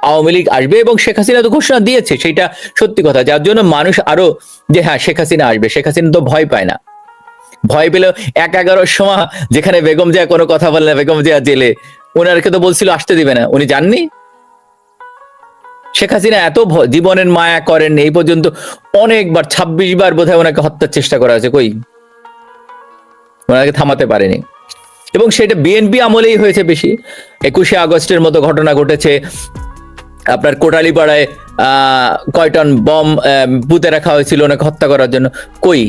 আওয়ামী লীগ আসবে, এবং শেখ হাসিনা তো ঘোষণা দিয়েছে, সেটা সত্যি কথা, যার জন্য মানুষ আরো যে হ্যাঁ শেখ হাসিনা আসবে। শেখ হাসিনা তো ভয় পায় না, ভয় পেলেও 1-11 সময় যেখানে বেগম জিয়া কোনো কথা বললে, বেগম জিয়া জেলে, ওনারকে তো বলছিল আসতে দিবে না, উনি জাননি। শেখ হাসিনা এত জীবনের মায়া করেননি এই পর্যন্ত, অনেকবার 26 বার বোধহয় ওনাকে হত্যার চেষ্টা করা হয়েছে, কই ওনাকে থামাতে পারেনি। এবং সেটা বিএনপি আমলেই হয়েছে বেশি। 21শে আগস্টের মতো ঘটনা ঘটেছে, আপনার কোটালীপাড়ায় কয় টন বম পুঁতে রাখা হয়েছিল ওনাকে হত্যা করার জন্য, কই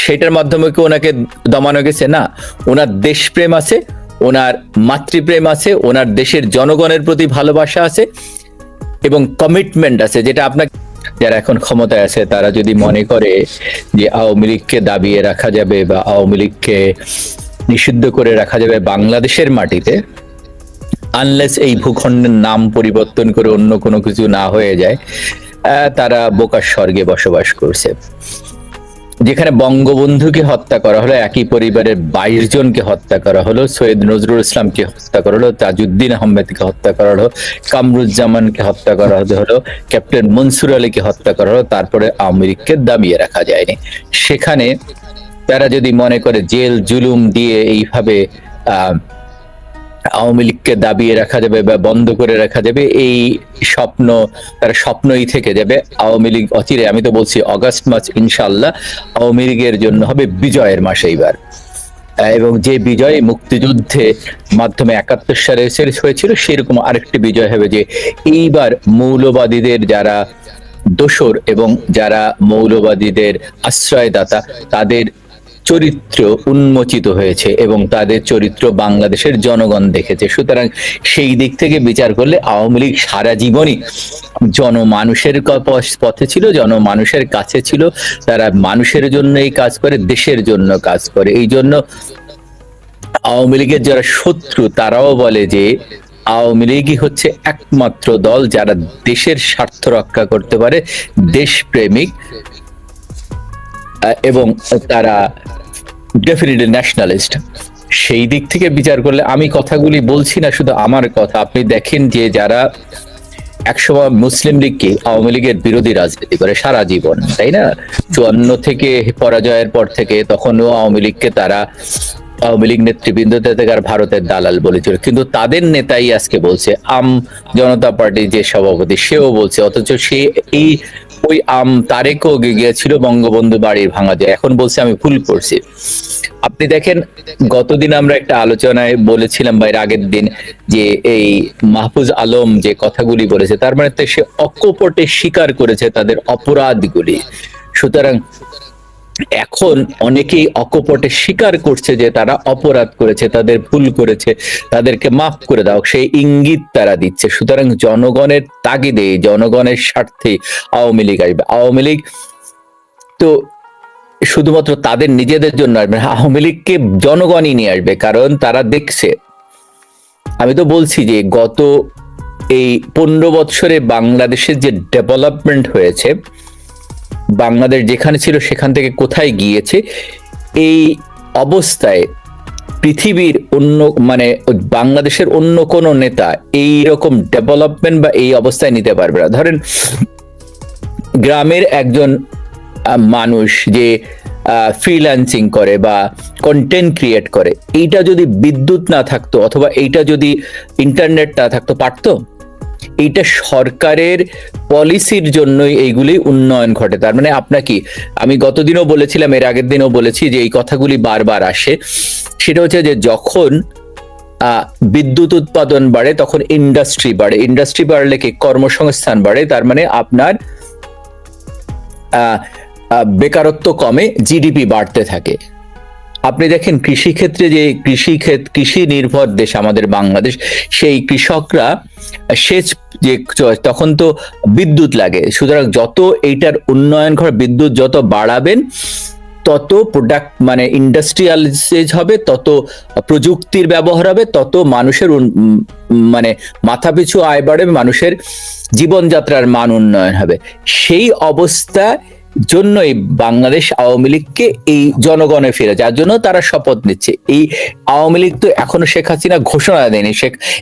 সেটার মাধ্যমে কি ওনাকে দমানো গেছে? না, ওনার দেশপ্রেম আছে, ওনার মাতৃপ্রেম আছে, ওনার দেশের জনগণের প্রতি ভালোবাসা আছে এবং কমিটমেন্ট আছে, যেটা আপনাকে, যারা এখন ক্ষমতায় আছে তারা যদি মনে করে যে আওয়ামী লীগকে দাবিয়ে রাখা যাবে বা আওয়ামী লীগকে নিষিদ্ধ করে রাখা যাবে বাংলাদেশের মাটিতে, আনলেস এই ভূখণ্ডের নাম পরিবর্তন করে অন্য কোনো কিছু না হয়ে যায়, তারা বোকার স্বর্গে বসবাস করছে। যেখানে বঙ্গবন্ধুকে হত্যা করা হলো, একই পরিবারের 22 জনকে হত্যা করা হলো, সৈয়দ নজরুল ইসলামকে হত্যা করা হলো, তাজউদ্দিন আহমেদকে হত্যা করা হলো, কামরুজ্জামানকে হত্যা করা হলো, ক্যাপ্টেন মনসুর আলীকে হত্যা করা হলো, তারপরে আওয়ামী লীগকে দাবিয়ে রাখা যায়নি। সেখানে তারা যদি মনে করে জেল জুলুম দিয়ে এইভাবে আওয়ামী লীগকে দাবিয়ে রাখা যাবে বা বন্ধ করে রাখা যাবে, এই স্বপ্ন তারা স্বপ্নই থেকে যাবে। আওয়ামী লীগ অচিরে, আমি তো বলছি অগাস্ট মাস ইনশাআল্লাহ আওয়ামী লীগের জন্য হবে বিজয়ের মাস এইবার, এবং যে বিজয় মুক্তিযুদ্ধে মাধ্যমে 71 সালে হয়েছিল, সেরকম আরেকটি বিজয় হবে, যে এইবার মৌলবাদীদের যারা দোসর এবং যারা মৌলবাদীদের আশ্রয়দাতা, তাদের চরিত্র উন্মোচিত হয়েছে এবং তাদের চরিত্র বাংলাদেশের জনগণ দেখেছে। সুতরাং সেই দিক থেকে বিচার করলে আওয়ামী লীগ সারা জীবনই জনমানুষের পথে ছিল, জনমানুষের কাছে ছিল, তারা মানুষের জন্য এই কাজ করে, দেশের জন্য কাজ করে। এই জন্য আওয়ামী লীগের যারা শত্রু তারাও বলে যে আওয়ামী লীগই হচ্ছে একমাত্র দল যারা দেশের স্বার্থ রক্ষা করতে পারে, দেশপ্রেমিক, এবং তারা ডেফিনেটলি ন্যাশনালিস্ট। সেই দিক থেকে বিচার করলে, আমি কথাগুলি বলছি না শুধু আমার কথা, আপনি দেখেন যে যারা একসময় মুসলিম লীগকে আওয়ামী লীগের বিরোধী রাজনীতি করে সারা জীবন, তাই না, 54 থেকে পরাজয়ের পর থেকে, তখনও আওয়ামী লীগকে তারা, আওয়ামী লীগ নেতৃবৃন্দ থেকে আর ভারতের দালাল বলেছিল, কিন্তু তাদের নেতাই আজকে বলছে, আম জনতা পার্টির যে সভাপতি সেও বলছে, অথচ সে এই ওই তারেকও গিয়েছিল বঙ্গবন্ধু বাড়ির ভাঙা যায়, এখন বলছে আমি ভুল করছি। আপনি দেখেন, গতদিন আমরা একটা আলোচনায় বলেছিলাম বা এর আগের দিন, যে এই মাহফুজ আলম যে কথাগুলি বলেছে, তার মানে সে অকপটে স্বীকার করেছে তাদের অপরাধগুলি। সুতরাং এখন অনেকেই অকপটে স্বীকার করছে যে তারা অপরাধ করেছে, তাদের ভুল করেছে, তাদেরকে মাফ করে দাও, সেই ইঙ্গিত তারা দিচ্ছে। সুতরাং জনগণের তাগিদে, জনগণের স্বার্থে আওয়ামী লীগ আসবে। আওয়ামী লীগ তো শুধুমাত্র তাদের নিজেদের জন্য আসবে, আওয়ামী লীগকে জনগণই নিয়ে আসবে, কারণ তারা দেখছে, আমি তো বলছি যে গত এই 15 বছরে বাংলাদেশের যে ডেভেলপমেন্ট হয়েছে, বাংলাদেশ যেখানে ছিল সেখান থেকে কোথায় গিয়েছে, এই অবস্থায় পৃথিবীর অন্য, মানে বাংলাদেশের অন্য কোন নেতা এই রকম ডেভেলপমেন্ট বা এই অবস্থায় নিতে পারবে না। ধরেন গ্রামের একজন মানুষ যে ফ্রিল্যান্সিং করে বা কন্টেন্ট ক্রিয়েট করে, এইটা যদি বিদ্যুৎ না থাকতো অথবা এইটা যদি ইন্টারনেট না থাকতো, পারতো? এইটা সরকারের পলিসির জন্যই এইগুলি উন্নয়ন ঘটে। তার মানে আপনাকে, আমি গতদিনও বলেছিলাম, এর আগের দিনও বলেছি, যে এই কথাগুলি বারবার আসে, সেটা হচ্ছে যে যখন বিদ্যুৎ উৎপাদন বাড়ে তখন ইন্ডাস্ট্রি বাড়ে, ইন্ডাস্ট্রি বাড়লে কি কর্মসংস্থান বাড়ে, তার মানে আপনার বেকারত্ব কমে, জিডিপি বাড়তে থাকে। আপনি দেখেন কৃষি ক্ষেত্রে, যে কৃষি নির্ভর দেশ আমাদের বাংলাদেশ, সেই কৃষকরা সেচ, যে তখন তো বিদ্যুৎ লাগে, সুতরাং যত এইটার উন্নয়ন করে, বিদ্যুৎ যত বাড়াবেন তত প্রোডাক্ট, মানে ইন্ডাস্ট্রিয়ালাইজ হবে, তত প্রযুক্তির ব্যবহার হবে, তত মানুষের মানে মাথাপিছু আয় বাড়বে, মানুষের জীবনযাত্রার মান উন্নয়ন হবে। সেই অবস্থা জন্যই বাংলাদেশ আওয়ামী লীগকে এই জনগণে ফিরে, যার জন্য তারা শপথ নিচ্ছে। এই আওয়ামী লীগ তো এখনো শেখ হাসিনা ঘোষণা দেয়নি।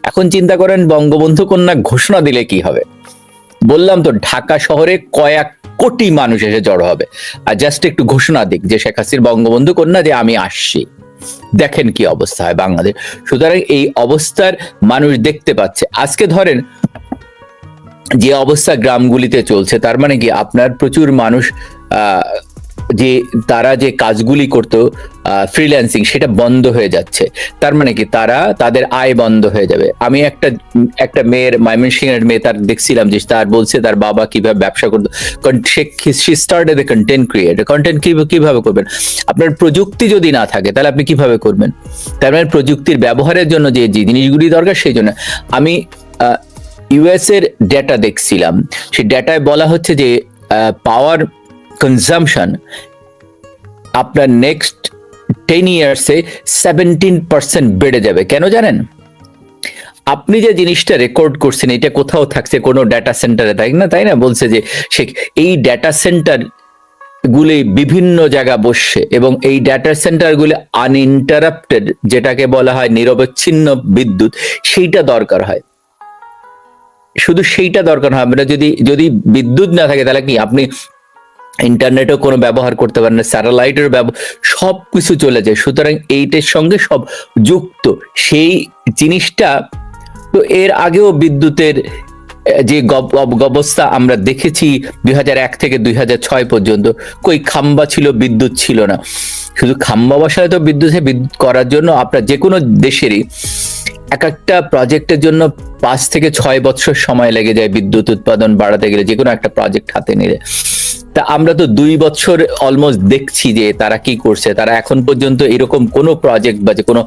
এখন চিন্তা করেন বঙ্গবন্ধু কন্যা ঘোষণা দিলে কি হবে। বললাম তো, ঢাকা শহরে কয়েক কোটি মানুষ এসে জড়ো হবে, আর জাস্ট একটু ঘোষণা দিক যে শেখ হাসিনার বঙ্গবন্ধু কন্যা যে আমি আসছি, দেখেন কি অবস্থা হয় বাংলাদেশ। সুতরাং এই অবস্থার মানুষ দেখতে পাচ্ছে। আজকে ধরেন যে অবস্থা গ্রামগুলিতে চলছে, তার মানে কি আপনার প্রচুর মানুষ যে তারা যে কাজগুলি করতো ফ্রিল্যান্সিং, সেটা বন্ধ হয়ে যাচ্ছে। তার মানে কি তাদের আয় বন্ধ হয়ে যাবে। আমি একটা মেয়ের, ময়মনসিংহের মেয়ে, তার দেখছিলাম যে তার বলছে তার বাবা কিভাবে ব্যবসা করতো। সে started a content creator. Content কিভাবে করবেন? আপনার প্রযুক্তি যদি না থাকে তাহলে আপনি কিভাবে করবেন? তার মানে প্রযুক্তির ব্যবহারের জন্য যে জিনিসগুলি দরকার, সেই জন্য আমি ইউএস এর ডেটা দেখছিলাম। সেই ডেটায় বলা হচ্ছে যে পাওয়ার কনজাম্পশন আপনার নেক্সট 10 ইয়ার্সে 17% বেড়ে যাবে। কেন জানেন? আপনি যে জিনিসটা রেকর্ড করছেন এটা কোথাও থাকছে, কোনো ডাটা সেন্টারে, তাই না? বলছে যে এই ডাটা সেন্টার গুলি বিভিন্ন জায়গা বসছে, এবং এই ডাটা সেন্টার গুলি আনইন্টারাপ্টেড, যেটাকে বলা হয় নিরবচ্ছিন্ন বিদ্যুৎ, সেইটা দরকার হয়। শুধু সেইটা দরকার হয়। আমরা যদি বিদ্যুৎ না থাকে তাহলে কি আপনি ইন্টারনেটও কোনো ব্যবহার করতে পারেন না, স্যাটেলাইটের সবকিছু চলে যায়। সুতরাং এইটার সঙ্গে সব যুক্ত সেই জিনিসটা। তো এর আগেও বিদ্যুতের যে অবস্থা আমরা দেখেছি 2001 থেকে 2006 পর্যন্ত, কই খাম্বা ছিল, বিদ্যুৎ ছিল না। শুধু খাম্বা বসালে তো বিদ্যুৎ করার জন্য আপনার যে কোনো দেশেরই এক একটা প্রজেক্টের জন্য 5 থেকে 6 বছর সময় লেগে যায় বিদ্যুৎ উৎপাদন বাড়াতে গেলে, যে কোনো একটা প্রজেক্ট হাতে নিলে। তা আমরা তো 2 বছর অলমোস্ট দেখছি যে তারা কি করছে। তারা এখন পর্যন্ত এরকম কোনো প্রজেক্ট বা যে কোনো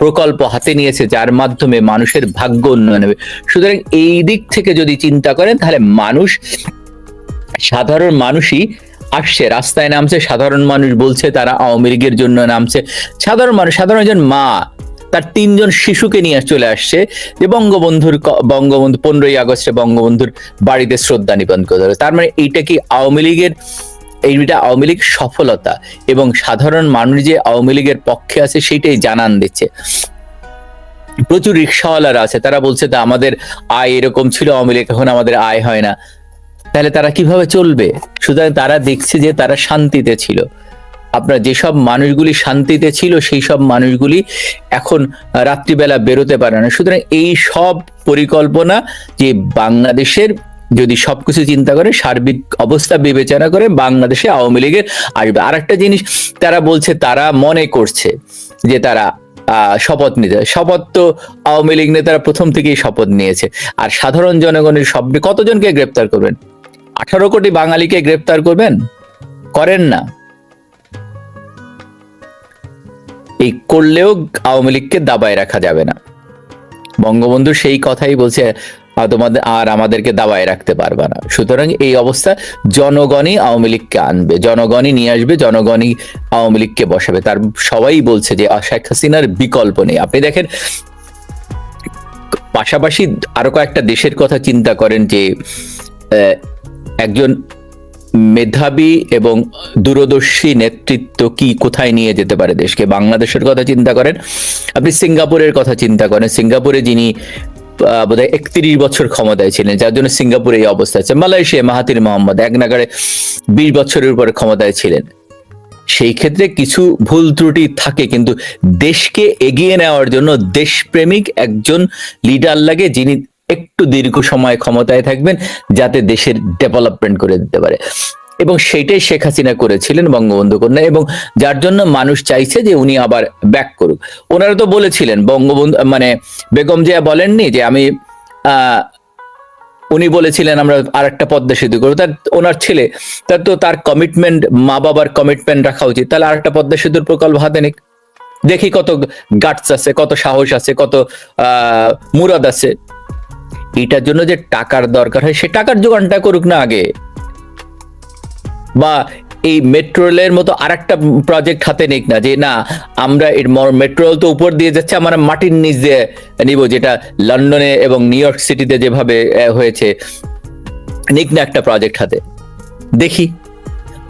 প্রকল্প হাতে নিয়েছে যার মাধ্যমে মানুষের ভাগ্য উন্নয়ন হবে। সুতরাং এই দিক থেকে যদি চিন্তা করেন তাহলে সাধারণ মানুষই আসছে, রাস্তায় নামছে। সাধারণ মানুষ বলছে তারা আওয়ামী লীগের জন্য নামছে। সাধারণ মানুষ, সাধারণ একজন মা তার 3 জন শিশুকে নিয়ে চলে আসছে যে বঙ্গবন্ধু 15ই আগস্টে বঙ্গবন্ধুর বাড়িতে শ্রদ্ধা নিবেদন করে। তার মানে এইটা কি আওয়ামী লীগের, এইটা আওয়ামী লীগ সফলতা, এবং সাধারণ মানুষ যে আওয়ামী লীগের পক্ষে আছে সেইটাই জানান দিচ্ছে। প্রচুর রিক্সাওয়ালারা আছে, তারা বলছে যে আমাদের আয় এরকম ছিল আওয়ামী লীগ, এখন আমাদের আয় হয় না। তাহলে তারা কিভাবে চলবে? সুতরাং তারা দেখছে যে তারা শান্তিতে ছিল। আপনার যেসব মানুষগুলি শান্তিতে ছিল সেই সব মানুষগুলি এখন রাত্রিবেলা বেরোতে পারে না। সুতরাং এই সব পরিকল্পনা যে বাংলাদেশের যদি সবকিছু চিন্তা করে, সার্বিক অবস্থা বিবেচনা করে বাংলাদেশে আওয়ামী লীগের আসবে। আর একটা জিনিস তারা বলছে, তারা মনে করছে যে তারা শপথ নিতে, শপথ তো আওয়ামী লীগ নেতারা প্রথম থেকেই শপথ নিয়েছে। আর সাধারণ জনগণের সব কতজনকে গ্রেপ্তার করবেন? 18 কোটি বাঙালিকে গ্রেপ্তার করেন না। এই করলেও আওয়ামী লীগকে দাবায় রাখা যাবে না। বঙ্গবন্ধু সেই কথাই বলছে, তোমাদের আর আমাদেরকে দাবায় রাখতে পারবে না। সুতরাং এই অবস্থা জনগণই আওয়ামী লীগকে আনবে, জনগণই নিয়ে আসবে, জনগণই আওয়ামী লীগকে বসাবে। তার সবাই বলছে যে শেখ হাসিনার বিকল্প নেই। আপনি দেখেন পাশাপাশি আরো কয়েকটা দেশের কথা চিন্তা করেন যে একজন মেধাবী এবং দূরদর্শী নেতৃত্ব কি কোথায় নিয়ে যেতে পারে দেশকে। বাংলাদেশের কথা চিন্তা করেন, আপনি সিঙ্গাপুরের কথা চিন্তা করেন। সিঙ্গাপুরে যিনি বোধহয় 31 বছর ক্ষমতায় ছিলেন, যার জন্য সিঙ্গাপুরে এই অবস্থা আছে। মালয়েশিয়া মাহাথির মোহাম্মদ এক নাগাড়ে 20 বছরের উপরে ক্ষমতায় ছিলেন। সেই ক্ষেত্রে কিছু ভুল ত্রুটি থাকে, কিন্তু দেশকে এগিয়ে নেওয়ার জন্য দেশপ্রেমিক একজন লিডার লাগে, যিনি একটু দীর্ঘ সময় ক্ষমতায় থাকবেন যাতে দেশের ডেভেলপমেন্ট করে দিতে পারে। এবং সেইটাই শেখ হাসিনা করেছিলেন বঙ্গবন্ধু কন্যা, এবং যার জন্য মানুষ চাইছে যে উনি আবার ব্যাক করুক। ওনারা তো বলেছিলেন, বঙ্গবন্ধু মানে বেগম জিয়া বলেননি যে আমি উনি বলেছিলেন আমরা আরেকটা পদ্মা সেতু করবো। তার ওনার ছেলে, তার কমিটমেন্ট, মা বাবার কমিটমেন্ট রাখা উচিত। তাহলে আরেকটা পদ্মা সেতুর প্রকল্প হাতে নিক, দেখি কত গাটস আছে, কত সাহস আছে, কত মুরাদ আছে। এটার জন্য যে টাকার দরকার হয়, সে টাকার জোগানটা করুক না আগে। বা এই মেট্রো রেলের মতো আরেকটা প্রজেক্ট হাতে নিক না, যে না আমরা মেট্রো রেল তো উপর দিয়ে যাচ্ছে, আমরা মাটির নিচ দিয়ে নিব, যেটা লন্ডনে এবং নিউ ইয়র্ক সিটিতে যেভাবে হয়েছে। নিক না একটা প্রজেক্ট হাতে। দেখি,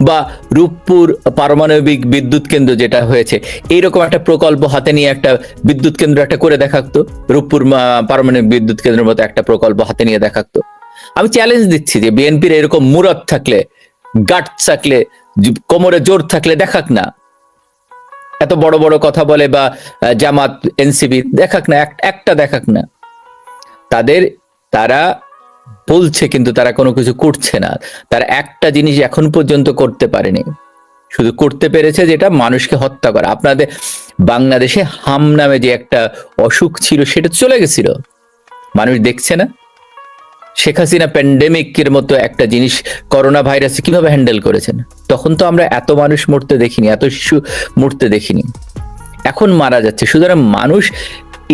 বা রূপপুর পারমাণবিক বিদ্যুৎ কেন্দ্র যেটা হয়েছে, এইরকম একটা প্রকল্প হাতে নিয়ে একটা বিদ্যুৎ কেন্দ্র একটা করে দেখাতো, রূপপুর পারমাণবিক বিদ্যুৎ কেন্দ্রের মতো একটা প্রকল্প হাতে নিয়ে দেখাতো। আমি চ্যালেঞ্জ দিচ্ছি যে বিএনপির এরকম মুরাদ থাকলে, গাট থাকলে, কোমরে জোর থাকলে দেখাক না, এত বড় বড় কথা বলে, বা জামাত এনসিপি দেখাক না, একটা দেখাক না। তারা বলছে কিন্তু তারা কোনো কিছু করছে না। তারা একটা জিনিস এখন পর্যন্ত করতে পারেনি, শুধু করতে পেরেছে যেটা মানুষকে হত্যা করা। আপনাদের বাংলাদেশে হাম নামে যে একটা অসুখ ছিল সেটা চলে গেছিল, মানুষ দেখছে না। শেখ হাসিনা প্যান্ডেমিকের মতো একটা জিনিস, করোনা ভাইরাস কিভাবে হ্যান্ডেল করেছেন, তখন তো আমরা এত মানুষ মরতে দেখিনি, এত শিশু মরতে দেখিনি, এখন মারা যাচ্ছে। সুতরাং মানুষ,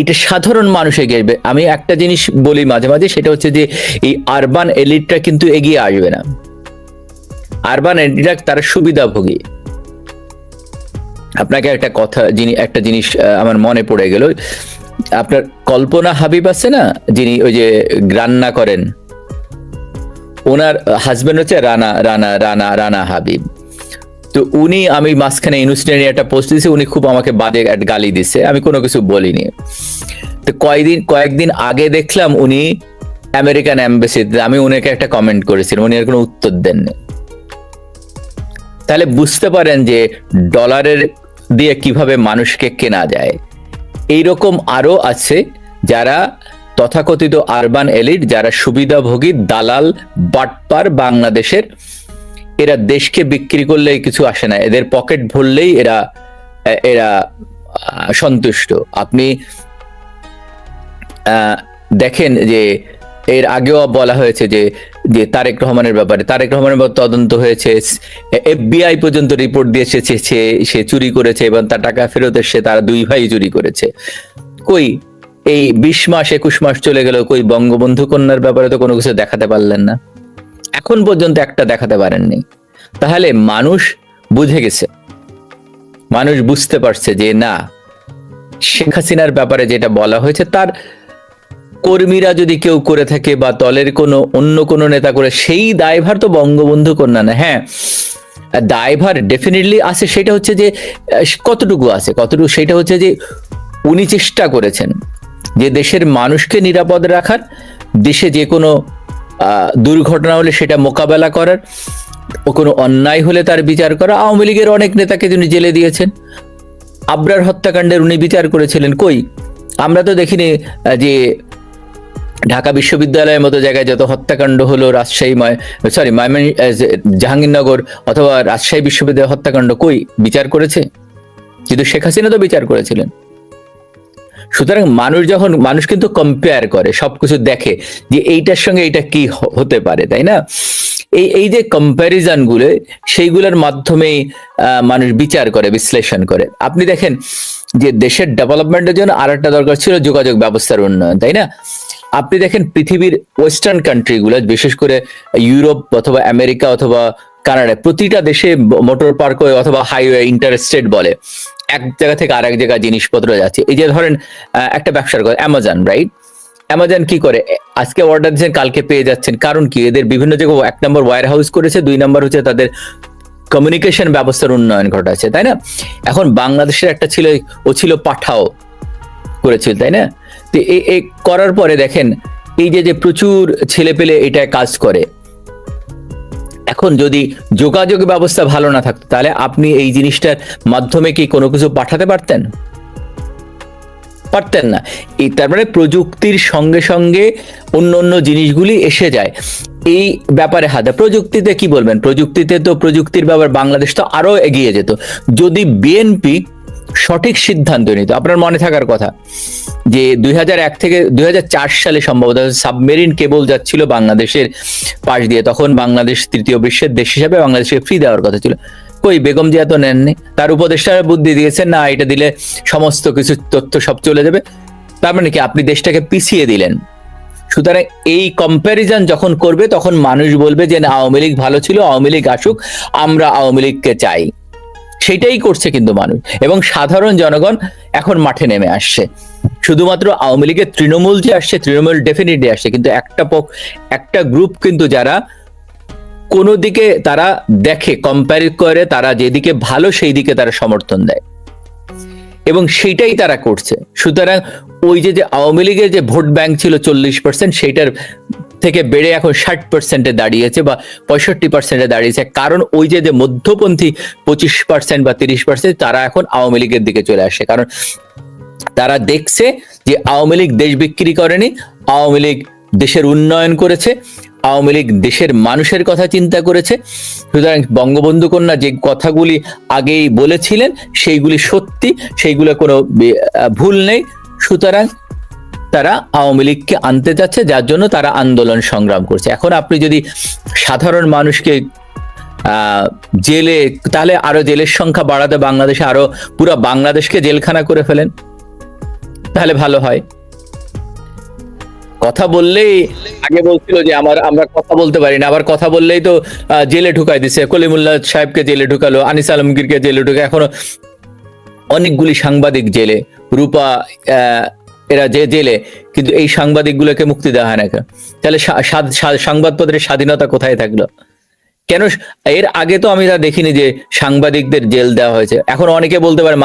এটা সাধারণ মানুষে গেবে। আমি একটা জিনিস বলি মাঝে মাঝে, সেটা হচ্ছে যে এই আরবান এলিটটা কিন্তু এগিয়ে আসবে না। আরবান এলিটরা তারা সুবিধাভোগী। আপনাকে একটা জিনিস আমার মনে পড়ে গেল। আপনার কল্পনা হাবিব আছে না, যিনি ওই যে রান্না করেন, ওনার হাজবেন্ড হচ্ছে রানা রানা রানা রানা হাবিব। তো উনি, আমি মাঝখানে ইনস্ট্যান্ট একটা পোস্ট দিয়েছি, উনি খুব আমাকে বাজে গালি দিছে, আমি কোনো কিছু বলিনি। তো কয়েকদিন আগে দেখলাম উনি আমেরিকান এম্বাসিতে, আমি উনাকে একটা কমেন্ট করেছিলাম, উনি আর কোনো উত্তর দেননি। তাহলে বুঝতে পারেন যে ডলারের দিয়ে কিভাবে মানুষকে কেনা যায়। এইরকম আরো আছে যারা তথাকথিত আরবান এলিট, যারা সুবিধাভোগী, দালাল, বাটপার বাংলাদেশের। এরা দেশকে বিক্রি করলে কিছু আসে না, এদের পকেট ভরলেই এরা সন্তুষ্ট। আপনি দেখেন যে এর আগেও বলা হয়েছে যে তারেক রহমানের ব্যাপারে, তারেক রহমানের তদন্ত হয়েছে, এফবিআই পর্যন্ত রিপোর্ট দিয়েছে সে চুরি করেছে এবং তার টাকা ফেরত এসে তারা দুই ভাই চুরি করেছে। কই এই 20 মাস 21 মাস চলে গেল, কই বঙ্গবন্ধু কন্যার ব্যাপারে তো কোনো কিছু দেখাতে পারলেন না, এখন পর্যন্ত একটা দেখাতে পারেননি। তাহলে মানুষ বুঝে গেছে, মানুষ বুঝতে পারছে যে না, শেখ হাসিনার ব্যাপারে যেটা বলা হয়েছে, তার কর্মীরা যদি কেউ করে থাকে বা দলের অন্য কোনো নেতা করে, সেই দায়ভার তো বঙ্গবন্ধু কন্যা না। হ্যাঁ, দায়ভার ডেফিনেটলি আছে, সেটা হচ্ছে যে কতটুকু আছে, সেটা হচ্ছে যে উনি চেষ্টা করেছেন যে দেশের মানুষকে নিরাপদ রাখার, দেশে যে কোনো দুর্ঘটনা হলে সেটা মোকাবেলা করার, ও কোনো অন্যায় হলে তার বিচার করা। আওয়ামী লীগের অনেক নেতাকে তিনি জেলে দিয়েছেন, আবরার হত্যাকাণ্ডের উনি বিচার করেছিলেন। কই আমরা তো দেখিনি যে ঢাকা বিশ্ববিদ্যালয়ের মতো জায়গায় যত হত্যাকাণ্ড হলো, জাহাঙ্গীরনগর অথবা রাজশাহী বিশ্ববিদ্যালয় হত্যাকাণ্ড, কই বিচার করেছে? কিন্তু শেখ হাসিনা তো বিচার করেছিলেন। সুতরাং মানুষ কিন্তু কম্পেয়ার করে, সবকিছু দেখে যে এইটার সঙ্গে এইটা কি হতে পারে, তাই না? এই যে কম্প্যারিজন গুলো, সেইগুলোর মাধ্যমেই মানুষ বিচার করে, বিশ্লেষণ করে। আপনি দেখেন যে দেশের ডেভেলপমেন্টের জন্য আর একটা দরকার ছিল যোগাযোগ ব্যবস্থার উন্নয়ন, তাই না? আপনি দেখেন পৃথিবীর ওয়েস্টার্ন কান্ট্রি গুলো, বিশেষ করে ইউরোপ অথবা আমেরিকা অথবা কানাডা, প্রতিটা দেশে মোটর পার্কওয়ে অথবা হাইওয়ে, ইন্টারস্টেট বলে, এক জায়গা থেকে আরেক জায়গায় জিনিসপত্র যাচ্ছে। এই যে ধরেন একটা ব্যবসার কথা অ্যামাজন, রাইট? অ্যামাজন কি করে, আজকে অর্ডার দিচ্ছেন কালকে পেয়ে যাচ্ছেন। কারণ কি, এদের বিভিন্ন জায়গায় 1 নম্বর ওয়্যার হাউস করেছে, 2 নম্বর হচ্ছে তাদের কমিউনিকেশন ব্যবস্থার উন্নয়ন ঘটাচ্ছে, তাই না? এখন বাংলাদেশের একটা ছিল পাঠাও করেছিল, তাই না? তো এই করার পরে দেখেন এই যে প্রচুর ছেলে পেলে এটায় কাজ করে। এখন যদি যোগাযোগ ব্যবস্থা ভালো না থাকতো, তাহলে আপনি এই জিনিসটার মাধ্যমে কি কোনো কিছু পাঠাতে পারতেন না। তার মানে প্রযুক্তির সঙ্গে সঙ্গে অন্য জিনিসগুলি এসে যায়। এই ব্যাপারে প্রযুক্তিতে কি বলবেন? প্রযুক্তির ব্যাপারে বাংলাদেশ তো আরো এগিয়ে যেত যদি বিএনপি সঠিক সিদ্ধান্ত নিত। আপনার মনে থাকার কথা যে 2001 থেকে 2004 সালে সম্ভবত সাবমেরিন কেবল যাচ্ছিল বাংলাদেশের পাশ দিয়ে, তখন বাংলাদেশ তৃতীয় বিশ্বের দেশ হিসেবে বাংলাদেশকে ফ্রি দেওয়ার কথা ছিল। কই বেগম জিয়া তো নেননি, তার উপদেষ্টারা বুদ্ধি দিয়েছেন না এটা দিলে সমস্ত কিছু তথ্য সব চলে যাবে। তার মানে কি, আপনি দেশটাকে পিছিয়ে দিলেন। সুতরাং এই কম্প্যারিজন যখন করবে তখন মানুষ বলবে যে না, আওয়ামী লীগ ভালো ছিল, আওয়ামী লীগ আসুক, আমরা আওয়ামী লীগকে চাই। সেটাই করছে কিন্তু মানুষ, এবং সাধারণ জনগণ এখন মাঠে নেমে আসছে। শুধুমাত্র আওয়ামী লীগের তৃণমূল যে আসছে, তৃণমূল ডেফিনেটলি আসছে, কিন্তু একটা গ্রুপ কিন্তু যারা কোনো দিকে তারা দেখে, কম্পেয়ার করে, তারা যেদিকে ভালো সেই দিকে তারা সমর্থন দেয় এবং সেইটাই তারা করছে। সুতরাং ওই যে আওয়ামী লীগের যে ভোট ব্যাংক ছিল 40%, সেইটার থেকে বেড়ে এখন 60% দাঁড়িয়েছে বা 65% দাঁড়িয়েছে। কারণ ওই যে মধ্যপন্থী 25% বা 30% তারা এখন আওয়ামী লীগের দিকে চলে আসে, কারণ তারা দেখছে যে আওয়ামী লীগ দেশ বিক্রি করেনি, আওয়ামী লীগ দেশের উন্নয়ন করেছে, আওয়ামী লীগ দেশের মানুষের কথা চিন্তা করেছে। সুতরাং বঙ্গবন্ধু কন্যা যে কথাগুলি আগেই বলেছিলেন সেইগুলি সত্যি, সেইগুলো কোনো ভুল নেই। সুতরাং তারা আওয়ামী লীগকে আনতে যাচ্ছে, যার জন্য তারা আন্দোলন সংগ্রাম করছে। এখন আপনি যদি সাধারণ মানুষকে জেলে, তাহলে আরো জেলের সংখ্যা বাড়াতে বাংলাদেশে আরো পুরো বাংলাদেশকে জেলখানা করে ফেলেন, তাহলে ভালো হয়। কথা বললেই আগে বলছিল যে আমরা কথা বলতে পারি না, আবার কথা বললেই তো জেলে ঢুকাই দিছে, কলিমুল্লাহ সাহেবকে জেলে ঢুকালো, আনিস আলমগীরকে জেলে ঢুকে, এখনো অনেকগুলি সাংবাদিক জেলে, রূপা এরা যে জেলে, কিন্তু এই সাংবাদিকগুলোকে মুক্তি দেওয়া হয় না কেন? তাহলে সংবাদপত্রের স্বাধীনতা কোথায় থাকলো? কেন এর আগে তো আমি তা দেখিনি যে সাংবাদিকদের জেল দেওয়া হয়েছে। এখন অনেকে বলতে পারে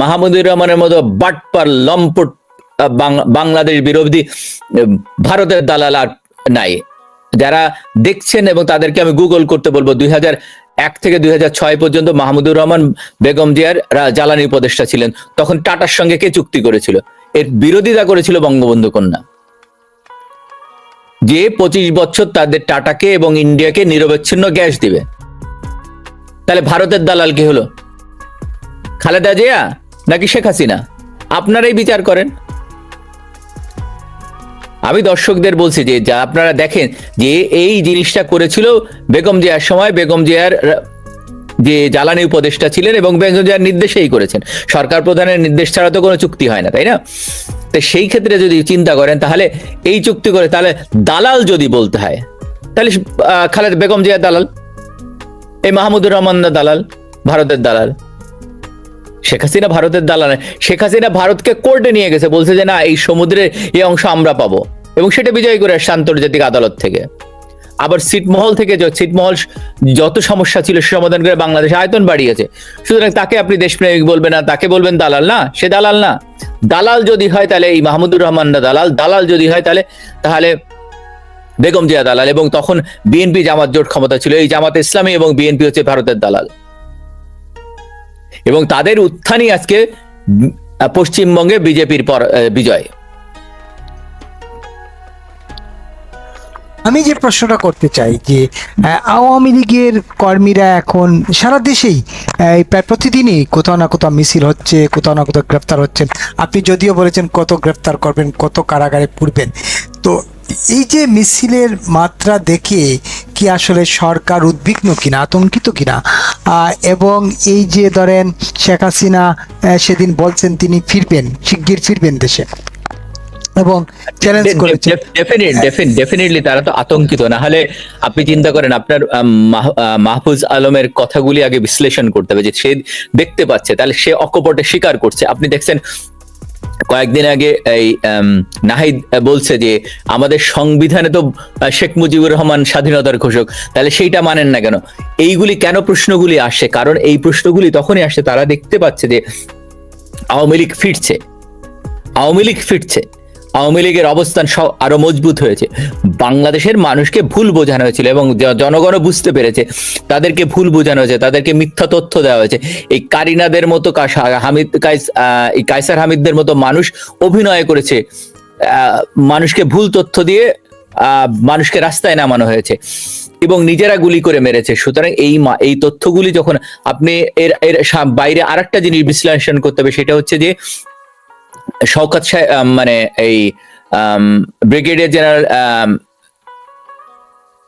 মাহমুদুর রহমানের মতো বাটপার লম্পট বাংলাদেশ বিরোধী ভারতের দালাল আর নাই। যারা দেখছেন এবং তাদেরকে আমি গুগল করতে বলবো, 2001 থেকে 2006 পর্যন্ত মাহমুদুর রহমান বেগম জিয়ার জ্বালানি উপদেষ্টা ছিলেন। তখন টাটার সঙ্গে কে চুক্তি করেছিল? এর বিরোধিতা করেছিল বঙ্গবন্ধু কন্যা, যে 25 বছর তাদের টাটাকে এবং ইন্ডিয়াকে নিরবচ্ছিন্ন গ্যাস দিবে। তাহলে ভারতের দালাল কি হলো? খালেদা জিয়া নাকি শেখ হাসিনা? আপনারাই বিচার করেন। আমি দর্শকদের বলছি যে যা আপনারা দেখেন যে এই জিনিসটা করেছিল বেগম জিয়ার সময়, বেগম জিয়ার যে জ্বালানি উপদেষ্টা ছিলেন এবং বেগম জিয়ার নির্দেশেই করেছেন। সরকার প্রধানের নির্দেশ ছাড়া তো কোনো চুক্তি হয় না, তাই না? তো সেই ক্ষেত্রে যদি চিন্তা করেন, তাহলে এই চুক্তি করে, তাহলে দালাল যদি বলতে হয়, তাহলে খালেদা বেগম জিয়ার দালাল, এই মাহমুদুর রহমান দালাল, ভারতের দালাল। শেখ হাসিনা ভারতের দালাল। শেখ হাসিনা ভারতকে কোর্টে নিয়ে গেছে, বলছে যে না, এই সমুদ্রের এই অংশ আমরা পাবো, এবং সেটা বিজয় করে আসছে আন্তর্জাতিক আদালত থেকে। আবার ছিটমহল থেকে ছিটমহল যত সমস্যা ছিল সে সমাধান করে বাংলাদেশ আয়তন বাড়িয়েছে। সুতরাং তাকে আপনি দেশপ্রেমিক বলবেন না, তাকে বলবেন দালাল না? সে দালাল না। দালাল যদি হয় তাহলে এই মাহমুদুর রহমান দালাল, দালাল যদি হয় তাহলে বেগম জিয়া দালাল। এবং তখন বিএনপি জামাত জোট ক্ষমতা ছিল, এই জামাত ইসলামী এবং বিএনপি হচ্ছে ভারতের দালাল, এবং তাদের উত্থানই আজকে পশ্চিমবঙ্গে বিজেপির বিজয়। আমি যে প্রশ্নটা করতে চাই যে আওয়ামী লীগের কর্মীরা এখন সারা দেশেই প্রায় প্রতিদিনই কোথাও না কোথাও মিছিল হচ্ছে, কোথাও না কোথাও গ্রেফতার হচ্ছেন। আপনি যদিও বলেছেন কত গ্রেফতার করবেন, কত কারাগারে পুরবেন, তো এই যে মিছিলের মাত্রা দেখে কি আসলে সরকার উদ্বিগ্ন কিনা, আতঙ্কিত কিনা? এবং এই যে ধরেন শেখ হাসিনা সেদিন বলছেন তিনি ফিরবেন, শিগগির ফিরবেন দেশে, এবং চ্যালেঞ্জ করেছে। ডেফিনেটলি তারা তো আতঙ্কিত। না হলে আপনি চিন্তা করেন, আপনার মাহফুজ আলমের কথাগুলি আগে বিশ্লেষণ করতে হবে, যে সে দেখতে পাচ্ছে, তাহলে সে অকপটে স্বীকার করছে। আপনি দেখছেন কয়েকদিন আগে এই নাহিদ বলছে যে আমাদের সংবিধানে তো শেখ মুজিবুর রহমান স্বাধীনতার ঘোষক, তাহলে সেইটা মানেন না কেন? এইগুলি কেন প্রশ্নগুলি আসে? কারণ এই প্রশ্নগুলি তখনই আসে, তারা দেখতে পাচ্ছে যে আওয়ামী লীগ ফিরছে, আওয়ামী লীগ ফিরছে, আওয়ামী লীগের অবস্থান আরো মজবুত হয়েছে। বাংলাদেশের মানুষকে ভুল বোঝানো হয়েছিল এবং জনগণও বুঝতে পেরেছে, তাদেরকে ভুল বোঝানো হয়েছে, তাদেরকে মিথ্যা তথ্য দেওয়া হয়েছে। এই কারিনাদের মতো কায়সার হামিদদের মতো মানুষ অভিনয় করেছে, মানুষকে ভুল তথ্য দিয়ে মানুষকে রাস্তায় নামানো হয়েছে এবং নিজেরা গুলি করে মেরেছে। সুতরাং এই তথ্যগুলি যখন আপনি এর বাইরে আরেকটা জিনিস বিশ্লেষণ করতে হবে, সেটা হচ্ছে যে শওকত সাহেব, মানে এই ব্রিগেডিয়ার জেনারেল